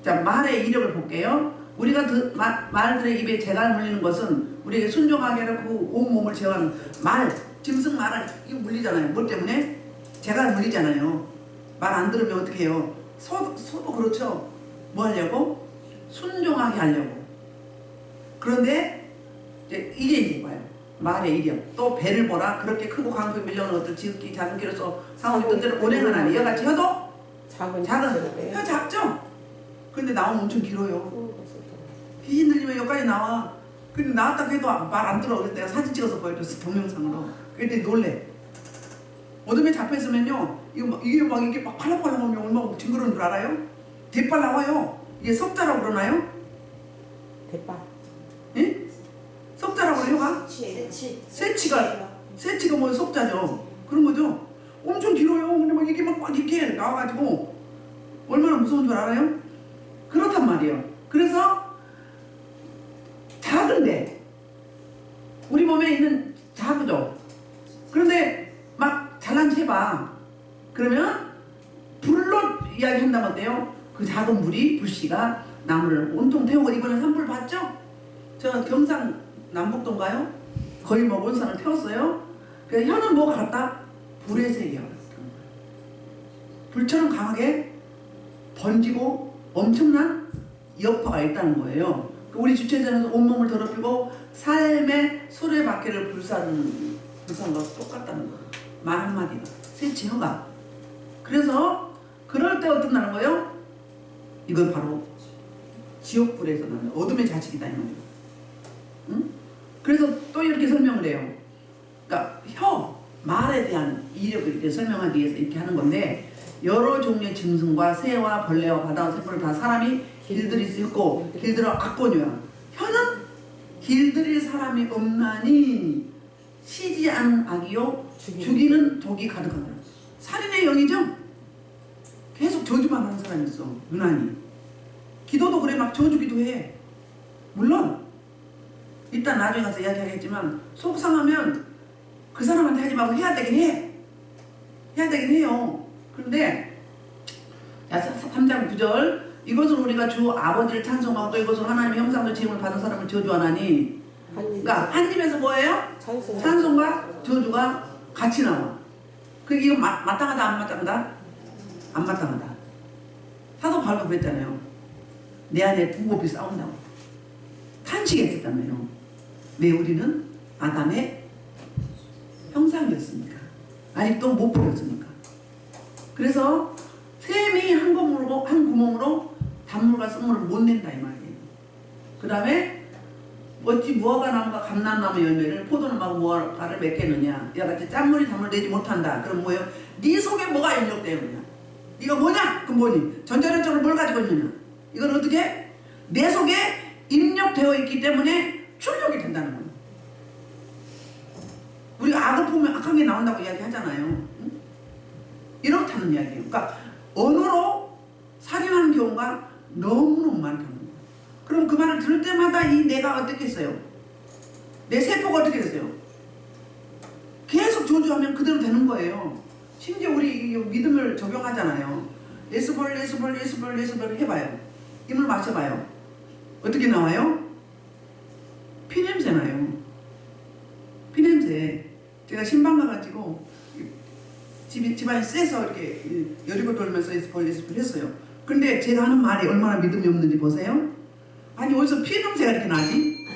자, 말의 이력을 볼게요. 우리가 말들의 입에 재갈 물리는 것은 우리에게 순종하게 하고 온 몸을 제어하는 말, 짐승 말을 이거 물리잖아요. 뭘 때문에? 재갈 물리잖아요. 말 안 들으면 어떻게 해요? 소도 그렇죠. 뭐 하려고? 순종하게 하려고. 그런데 이게 봐요. 말의 이력. 또 배를 보라. 그렇게 크고 강하게 밀려오는 것들 지극히 작은 키로서 상황이 뜻대로 운행하나니 이와같이 혀도 작은 혀 작죠? 근데 나오면 엄청 길어요. 귀신 들리면 여기까지 나와. 근데 나왔다고 해도 말 안 들어. 그래서 내가 사진 찍어서 보여줬어. 동영상으로. 그랬더니 놀래. 어둠에 잡혀있으면요 이게 막 이렇게 막 팔랑팔랑 하면 얼마나 징그러운 줄 알아요? 대빨 나와요. 이게 석자라고 그러나요? 대빨. 예? 석자라고 그래요? 새치가 새치가 뭐 석자죠. 그런 거죠. 엄청 길어요. 근데 막 이게 막 이렇게 나와가지고 얼마나 무서운 줄 알아요? 그렇단 말이에요. 그래서 작은데 우리 몸에 있는 작죠. 그런데 막 잘난 체 해봐. 그러면 불로 이야기한다면 어때요? 그 작은 불이 불씨가 나무를 온통 태우고 이번에 산불 봤죠? 저 경상 남북도인가요? 거의 뭐 온산을 태웠어요. 그래서 혀는 뭐 같다? 불의 세계가 같은 거예요. 불처럼 강하게 번지고 엄청난 여파가 있다는 거예요. 우리 주체자는 온몸을 더럽히고 삶의 수레바퀴를 불사는 거 똑같다는 거예요. 말 한마디가 새치혀가. 그래서 그럴 때 어떤 나는 거예요? 이건 바로 지옥불에서 나는 어둠의 자식이다 이 말이에요. 응? 그래서 또 이렇게 설명을 해요. 그러니까 말에 대한 이력을 이렇게 설명하기 위해서 이렇게 하는 건데 여러 종류의 짐승과 새와 벌레와 바다와 새풀을 다 사람이 길들일 수 있고 길들어 악권이야. 혀는 길들일 사람이 없나니 쉬지 않은 악이요 죽이는 독이 가득하다. 살인의 영이죠. 계속 저주만 하는 사람이 있어. 유난히. 기도도 그래 막 저주기도 해. 물론 일단 나중에 가서 이야기하겠지만 속상하면 그 사람한테 하지 말고 해야 되긴 해. 해야 되긴 해요. 그런데 3장 9절 이것은 우리가 주 아버지를 찬송하고 이것은 하나님의 형상으로 지음을 받은 사람을 저주하나니. 그러니까 한 입에서 뭐예요? 찬송과 저주가 같이 나와. 그게 이거 마땅하다 안 마땅하다? 안 마땅하다. 사도 바울도 그랬잖아요. 내 안에 부부업이 싸운다고. 탄식했었잖아요. 왜 우리는 아담의 형상이었습니까? 아직도 못 버렸으니까. 그래서 샘이 한 구멍으로 단물과 쓴물을 못 낸다 이 말이에요. 그 다음에 어찌 무화과 나무가 감람나무 열매를 포도나무가 무화과를 맺겠느냐. 이와 같이 짠물이 단물을 내지 못한다. 그럼 뭐예요? 네 속에 뭐가 입력되어 있느냐. 네가 뭐냐? 그럼 뭐니? 전자련적으로 뭘 가지고 있느냐. 이건 어떻게? 내 속에 입력되어 있기 때문에 출력이 된다는 거예요. 우리가 악을 보면 악한 게 나온다고 이야기하잖아요. 응? 이렇다는 이야기예요. 그러니까 언어로 살인하는 경우가 너무너무 많다는 거예요. 그럼 그 말을 들을 때마다 이 내가 어떻게 했어요? 내 세포가 어떻게 됐어요? 계속 저주하면 그대로 되는 거예요. 심지어 우리 믿음을 적용하잖아요. 예수벌 해봐요. 힘을 마셔봐요. 어떻게 나와요? 피냄새 나요. 피냄새. 제가 신방 가가지고 집안이 쎄서 이렇게 여리고 돌면서 예수벌 했어요. 근데 제가 하는 말이 얼마나 믿음이 없는지 보세요. 아니 어디서 피냄새가 이렇게 나지?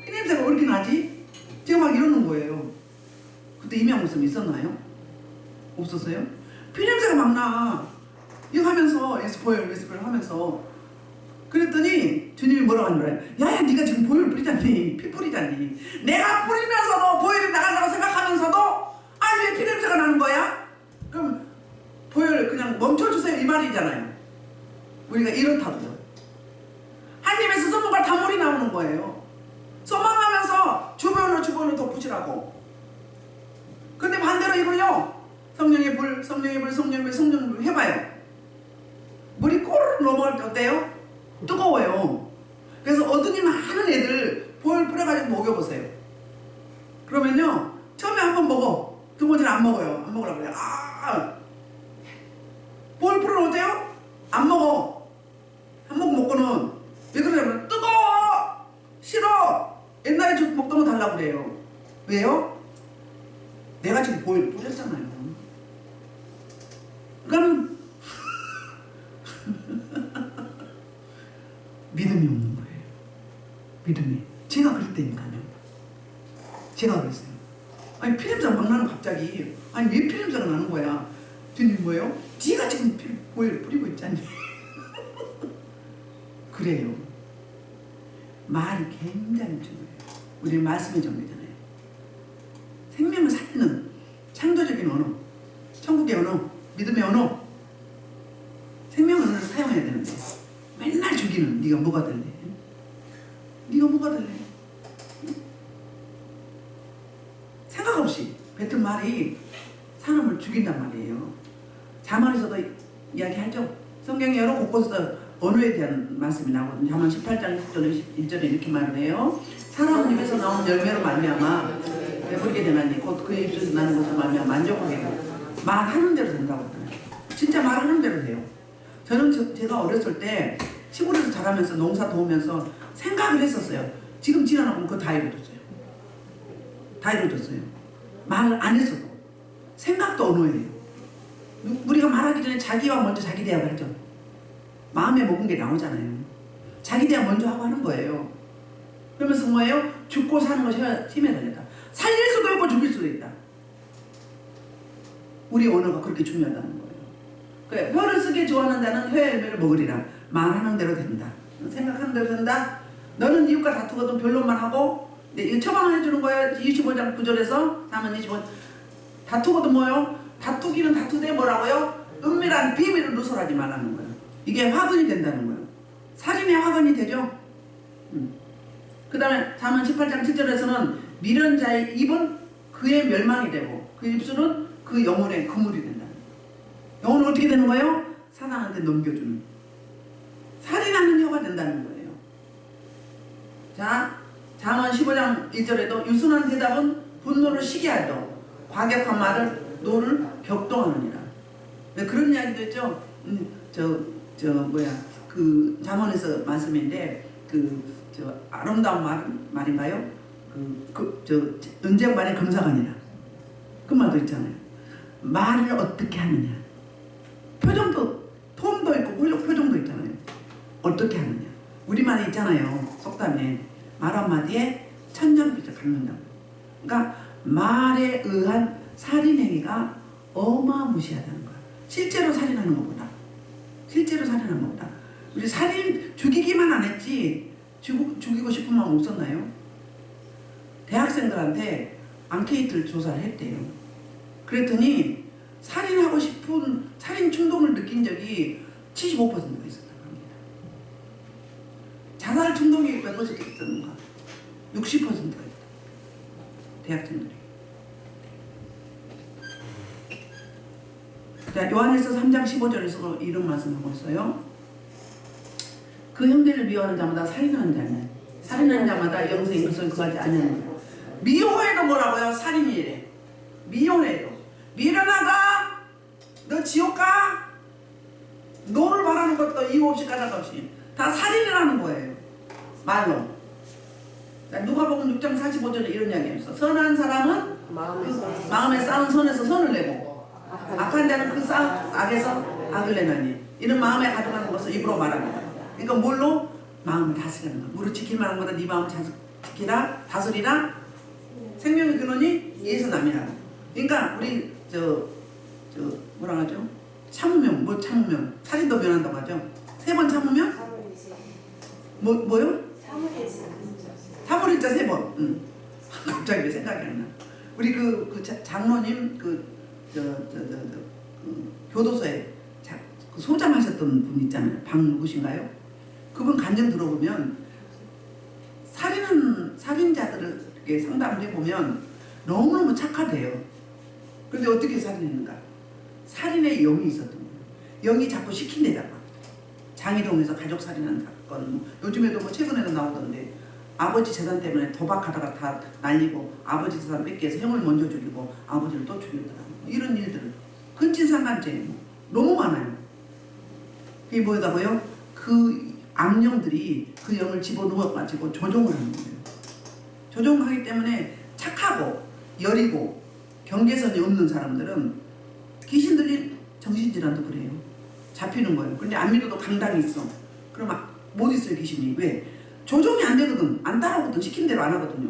피냄새가 왜 이렇게 나지? 제가 막 이러는 거예요. 그때 임양무슨 있었나요? 없었어요? 피냄새가 막 나. 이거 하면서 예수벌 하면서 그랬더니 주님이 뭐라고 하는 거예요? 야야 네가 지금 보혈 뿌리잖니. 피 뿌리잖니. 내가 뿌리면서도 보혈이 나간다고 생각하면서도 아니 왜 피냄새가 나는 거야? 그럼 보혈 그냥 멈춰주세요 이 말이잖아요. 우리가 이렇다고요. 한 입에서 쏟는 걸 다 소리 나오는 거예요. 소망하면서 주변을 덮으시라고. 근데 반대로 이거요. 성령의 불, 성령의 불, 성령의 불, 성령의 불 해봐요. 물이 꼬르륵 넘어갈 때 어때요? 뜨거워요. 그래서 어둠이 많은 애들 불 뿌려가지고 먹여보세요. 그러면요, 처음에 한번 먹어. 두 번째는 안 먹어요. 안 먹으라고 그래요. 볼 풀은 어때요? 안 먹어. 한 모금 먹고는 왜 그러냐면 뜨거워! 싫어! 옛날에 저 먹던 거 달라고 그래요. 왜요? 내가 지금 보일 뿌렸잖아요. 그러니까 믿음이 없는 거예요. 믿음이. 제가 그랬다니까요. 제가 그랬어요. 아니 피냄새가 막 나는 갑자기. 아니 왜 피냄새가 나는 거야? 주님 뭐예요? 지가 지금 보혈을 뿌리고 있잖니. 그래요. 말이 굉장히 중요해요. 우리 말씀이 정리잖아요. 생명을 살리는 창조적인 언어, 천국의 언어, 믿음의 언어, 생명 언어를 사용해야 되는데 맨날 죽이는 네가 뭐가 될래? 네가 뭐가 될래? 생각 없이 뱉은 말이 사람을 죽인단 말이에요. 자문에서도 이야기하죠. 성경 여러 곳곳에서 언어에 대한 말씀이 나오거든요. 자문 18장 1절에 이렇게 말을 해요. 사람 입에서 나온 열매로 말미암아 배부르게 되나니 곧 그의 입에서 나는 것을 말미암아 만족하게 되고 말하는 대로 된다고 하잖아요. 진짜 말하는 대로 해요. 저는 제가 어렸을 때 시골에서 자라면서 농사 도우면서 생각을 했었어요. 지금 지나가면 그거 다 이루어졌어요. 다 이루어졌어요. 말을 안 했어도 생각도 언어예요. 우리가 말하기 전에 자기와 먼저 자기 대화를 하죠. 마음에 먹은 게 나오잖아요. 자기 대화 먼저 하고 하는 거예요. 그러면서 뭐예요? 죽고 사는 것이 힘에 달렸다. 살릴 수도 있고 죽일 수도 있다. 우리 언어가 그렇게 중요하다는 거예요. 그래, 혀를 쓰게 좋아하는 자는 혀의 열매를 먹으리라. 말하는 대로 된다. 생각하는 대로 된다. 너는 이웃과 다투거든 변론만 하고 이거 처방을 해주는 거예요. 25장 9절에서 3은 25. 다투거든 뭐요? 다투기는 다투되 뭐라고요? 은밀한 비밀을 누설하지 말라는 거예요. 이게 화근이 된다는 거예요. 살인의 화근이 되죠. 그 다음에 잠언 18장 7절에서는 미련자의 입은 그의 멸망이 되고 그 입술은 그 영혼의 그물이 된다. 영혼은 어떻게 되는 거예요? 사랑한테 넘겨주는. 살인하는 혀가 된다는 거예요. 자, 잠언 15장 1절에도 유순한 대답은 분노를 시게 하죠. 과격한 말을 노를 격동하느니라. 네, 그런 이야기도 있죠. 그 잠언에서 말씀인데 아름다운 말인가요? 은쟁 말의 금사관이라. 그 말도 있잖아요. 말을 어떻게 하느냐. 표정도 톤도 있고 표정도 있잖아요. 어떻게 하느냐. 우리말에 있잖아요. 속담에 말 한마디에 천년빚을 갚는다고. 그러니까 말에 의한 살인행위가 어마무시하다는 거야. 실제로 살인하는 것보다. 우리 살인 죽이기만 안 했지 죽이고 싶은 마음 없었나요? 대학생들한테 앙케이트를 조사를 했대요. 그랬더니 살인하고 싶은 살인 충동을 느낀 적이 75%가 있었다고 합니다. 자살 충동이 몇 퍼센트 있었는가? 60%가 있다. 대학생들이. 자, 요한일서 3장 15절에서 이런 말씀하고 있어요. 그 형제를 미워하는 자마다 살인하는 자냐. 살인하는 자마다 영생의 것을 구하지 않냐는 거예요. 미워해도 뭐라고요? 살인이래. 미워해도. 미련하다. 너 지옥 가? 너를 바라는 것도 이유 없이 까닭 없이. 다 살인이라는 거예요. 말로. 누가복음 6장 45절에 이런 이야기가 있어. 선한 사람은 마음에 쌓은 선에서 선을 내고 악한 자는 그 쌓은 악에서 악을 내나니 이런 마음에 가져가는 것을 입으로 말하는 거야. 그러니까 뭘로? 마음을 다스리는 거야. 무릇 지킬 만한 것보다 네 마음을 지키라 다스리라 생명의 근원이 예수 남이라. 그러니까 우리 뭐라 하죠? 참으면 뭐 참으면 살인도 면한다고 하죠. 3번 참으면 뭐요? 참으리자 3번. 갑자기 왜 생각이 안 나. 우리 장로님 교도소에 소장하셨던 분 있잖아요. 박 누구신가요? 그분 간증 들어보면 착한 살인자들에게 상담을 해보면 너무너무 착하대요. 그런데 어떻게 살인했는가? 살인의 영이 있었던 거예요. 영이 자꾸 시킨대다가 장이동에서 가족 살인한 사건, 요즘에도 뭐 최근에도 나오던데 아버지 재산 때문에 도박하다가 다 날리고 아버지 재산 뺏겨서 형을 먼저 죽이고 아버지를 또 죽였더라고요. 이런 일들 근친상간죄 너무 많아요. 그게 뭐다고요? 그 악령들이 그 영을 집어넣어가지고 조종을 하는 거예요. 조종하기 때문에 착하고 여리고 경계선이 없는 사람들은 귀신들이 정신질환도 그래요. 잡히는 거예요. 근데 안 믿어도 강당이 있어. 그러면 못 있어요 귀신이. 왜? 조종이 안 되거든. 안 따라오거든. 시킨 대로 안 하거든요.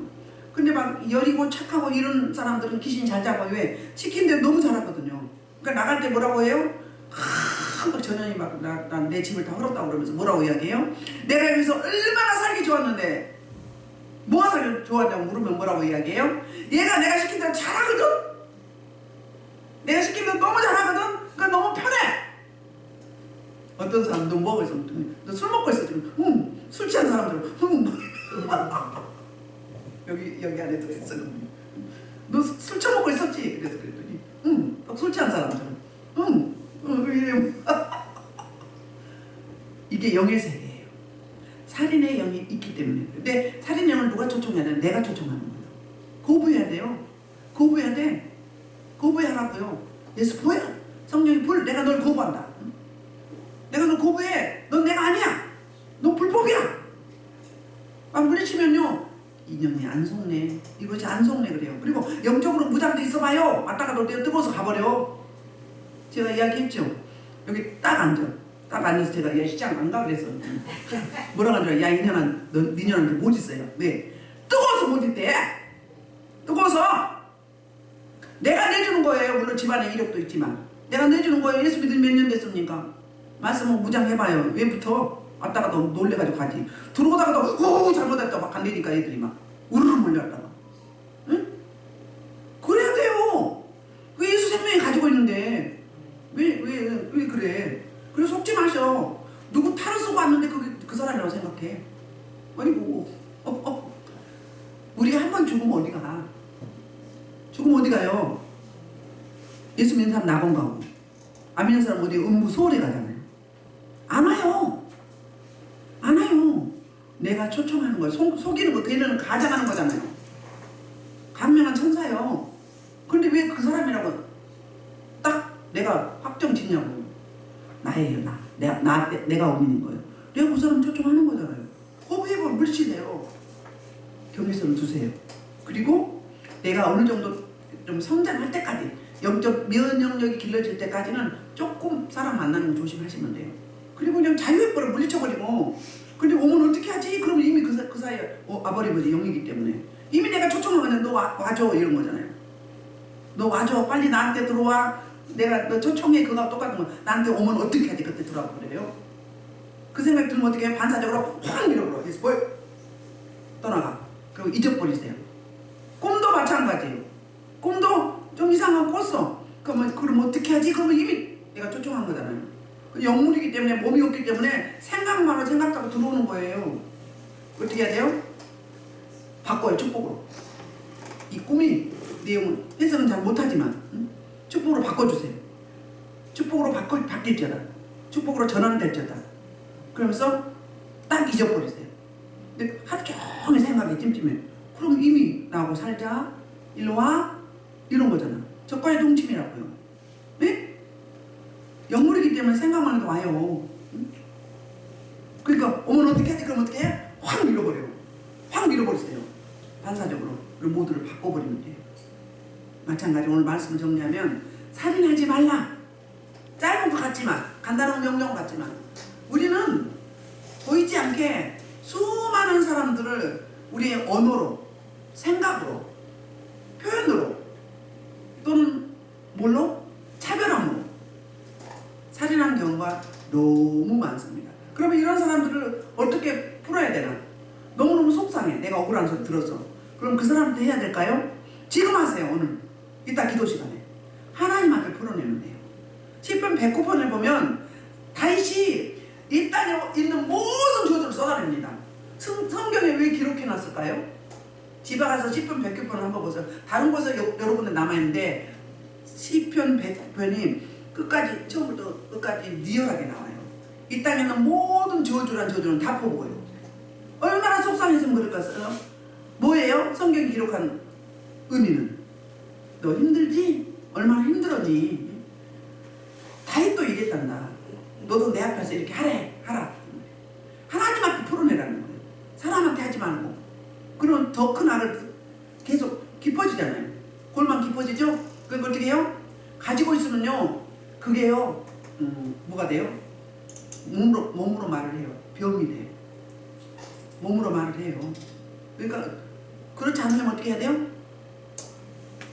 근데 막 여리고 착하고 이런 사람들은 귀신 잘 잡아요. 왜? 시킨 대로 너무 잘하거든요. 그러니까 나갈 때 뭐라고 해요? 막 전현이 막 내 집을 다 헐었다고 그러면서 뭐라고 이야기해요? 내가 여기서 얼마나 살기 좋았는데 뭐가 살기 좋았냐고 물으면 뭐라고 이야기해요? 얘가 내가 시킨 대로 잘하거든? 내가 시킨 대로 너무 잘하거든? 그러니까 너무 편해! 어떤 사람 너 먹고 있어? 너 술 먹고 있어 지금? 술 취한 사람들은 여기 안에 들어있어. 너 술 처먹고 있었지? 그래서 그랬더니 술 취한 사람들은 이래. 이게 영의 세계예요. 살인의 영이 있기 때문에. 근데 살인 영을 누가 초청해야 돼? 내가 초청하는 거예요. 거부해야 돼요. 거부해야 돼. 거부하라고요. 예수 보여. 성령이 내가 널 거부한다. 내가 널 거부해. 넌 내가 아니야. 넌 불법이야. 막 물리치면요. 인연이 안 속네. 이것이 안 속네 그래요. 그리고 영적으로 무장도 있어봐요. 왔다가도 내가 뜨거워서 가버려. 제가 이야기했죠. 여기 딱 앉아. 딱 앉아서 제가 야 시장 안 가 그래서 뭐라고 하더라. 야 이년아 네 년한테 못 있어요. 왜? 뜨거워서 못 있대. 뜨거워서 내가 내주는 거예요. 물론 집안에 이력도 있지만 내가 내주는 거예요. 예수 믿은 몇 년 됐습니까? 말씀은 무장해봐요. 왜부터? 왔다가도 놀래가지고 가지. 들어오다가도 잘못했다 막 간다니까 애들이 막 우르르 몰려왔다가. 응? 그래야 돼요. 그 예수 생명이 가지고 있는데 왜 그래? 그래 속지 마셔. 누구 탈을 쓰고 왔는데 그 사람이라고 생각해. 아니고 우리가 한 번 죽으면 어디 가? 죽으면 어디 가요? 예수 믿는 사람 낙원 가고 안 믿는 사람 어디 음부 소홀에 가잖아요. 안 와요. 안 와요. 내가 초청하는 거예요. 속이는 거 걔는 가장하는 거잖아요. 강명한 천사요. 근데 왜 그 사람이라고 딱 내가 확정 짓냐고. 나예요. 내가 어민인 거예요. 내가 그 사람 초청하는 거잖아요. 거부해버 물리치세요. 경계선을 두세요. 그리고 내가 어느 정도 좀 성장할 때까지 영적 면역력이 길러질 때까지는 조금 사람 만나는 거 조심하시면 돼요. 그리고 그냥 자유해버려 물리쳐버리고. 근데 오면 어떻게 하지? 그러면 이미 그 사이에 와버리거지. 영이기 때문에 이미 내가 초청하면 너 와줘 이런 거잖아요. 너 와줘 빨리 나한테 들어와. 내가 너 초청해. 그거 똑같은 거 나한테 오면 어떻게 하지? 그때 들어와 버려요. 그 생각 들면 어떻게 해? 반사적으로 확 밀어버려. 그래서 뭐 떠나가. 그리고 잊어버리세요. 꿈도 마찬가지예요. 꿈도 좀 이상하고 꿨어. 그럼 어떻게 하지? 그러면 이미 내가 초청한 거잖아요. 영물이기 때문에 몸이 없기 때문에 생각만으로 생각하고 들어오는 거예요. 어떻게 해야 돼요? 바꿔요. 축복으로. 이 꿈이 내용은 해석은 잘 못하지만 축복으로 바꿔주세요. 축복으로 바뀔지어다. 축복으로 전환될지어다. 그러면서 딱 잊어버리세요. 근데 하루 종일 생각이 찜찜해. 그럼 이미 나하고 살자. 일로 와. 이런 거잖아. 적과의 동침이라고요. 네? 영물이기 때문에 생각만 해도 와요. 응? 그러니까 오면 어떻게 하지? 그럼 어떻게 해? 확 밀어버려요. 확 밀어버리세요. 반사적으로. 그리고 모두를 바꿔버리면 돼요. 마찬가지 오늘 말씀을 정리하면 살인하지 말라. 짧은 것 같지만 간단한 명령 같지만 우리는 보이지 않게 수많은 사람들을 우리의 언어로 생각으로 표현으로 또는 뭘로? 차별함으로 살인하는 경우가 너무 많습니다. 그러면 이런 사람들을 어떻게 풀어야 되나? 너무너무 속상해. 내가 억울한 소리 들어서. 그럼 그 사람한테 해야 될까요? 지금 하세요. 오늘 이따 기도 시간에 하나님한테 풀어내면 돼요. 시편 109편을 보면 다윗이 일단에 있는 모든 저주를 쏟아냅니다. 성경에 성경에 왜 기록해 놨을까요? 집에 가서 시편 100편을 한번 보세요. 다른 곳에 여러 군데 남아있는데 시편 100편이 끝까지 처음부터 끝까지 리얼하게 나와요. 이 땅에는 모든 저주는 다 퍼부어요. 얼마나 속상했으면 그럴까요? 뭐예요? 성경 기록한 의미는 너 힘들지? 얼마나 힘들었니? 다윗도 이랬단다. 너도 내 앞에서 이렇게 하라. 하나님 앞에 풀어내라는 거예요. 사람한테 하지 말고. 그럼 더 큰 알을 계속 깊어지잖아요. 골만 깊어지죠? 그걸 어떻게 해요? 가지고 있으면요, 그게요, 뭐가 돼요? 몸으로 말을 해요. 병이 돼요. 몸으로 말을 해요. 그러니까 그렇지 않으면 어떻게 해야 돼요?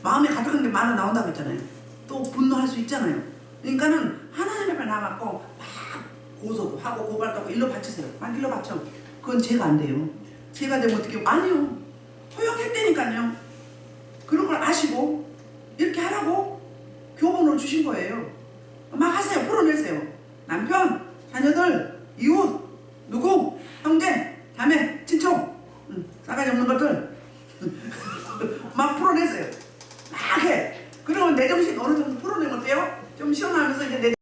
마음에 가득한 게 말로 나온다고 했잖아요. 또 분노할 수 있잖아요. 그러니까는 하나님 앞에 나가고 막 고소도 하고 고발도 하고 일로 바치세요. 막 일로 바쳐. 그건 죄가 안 돼요. 죄가 되면 어떻게 해요? 아니요. 허용했다니까요. 그런 걸 아시고 이렇게 하라고 교본을 주신 거예요. 막 하세요. 풀어내세요. 남편, 자녀들, 이웃, 누구, 형제, 자매, 친척, 싸가지 없는 것들 막 풀어내세요. 막 해. 그러면 내 정신 어느 정도 풀어내면 어때요? 좀 시원하면서 이제 내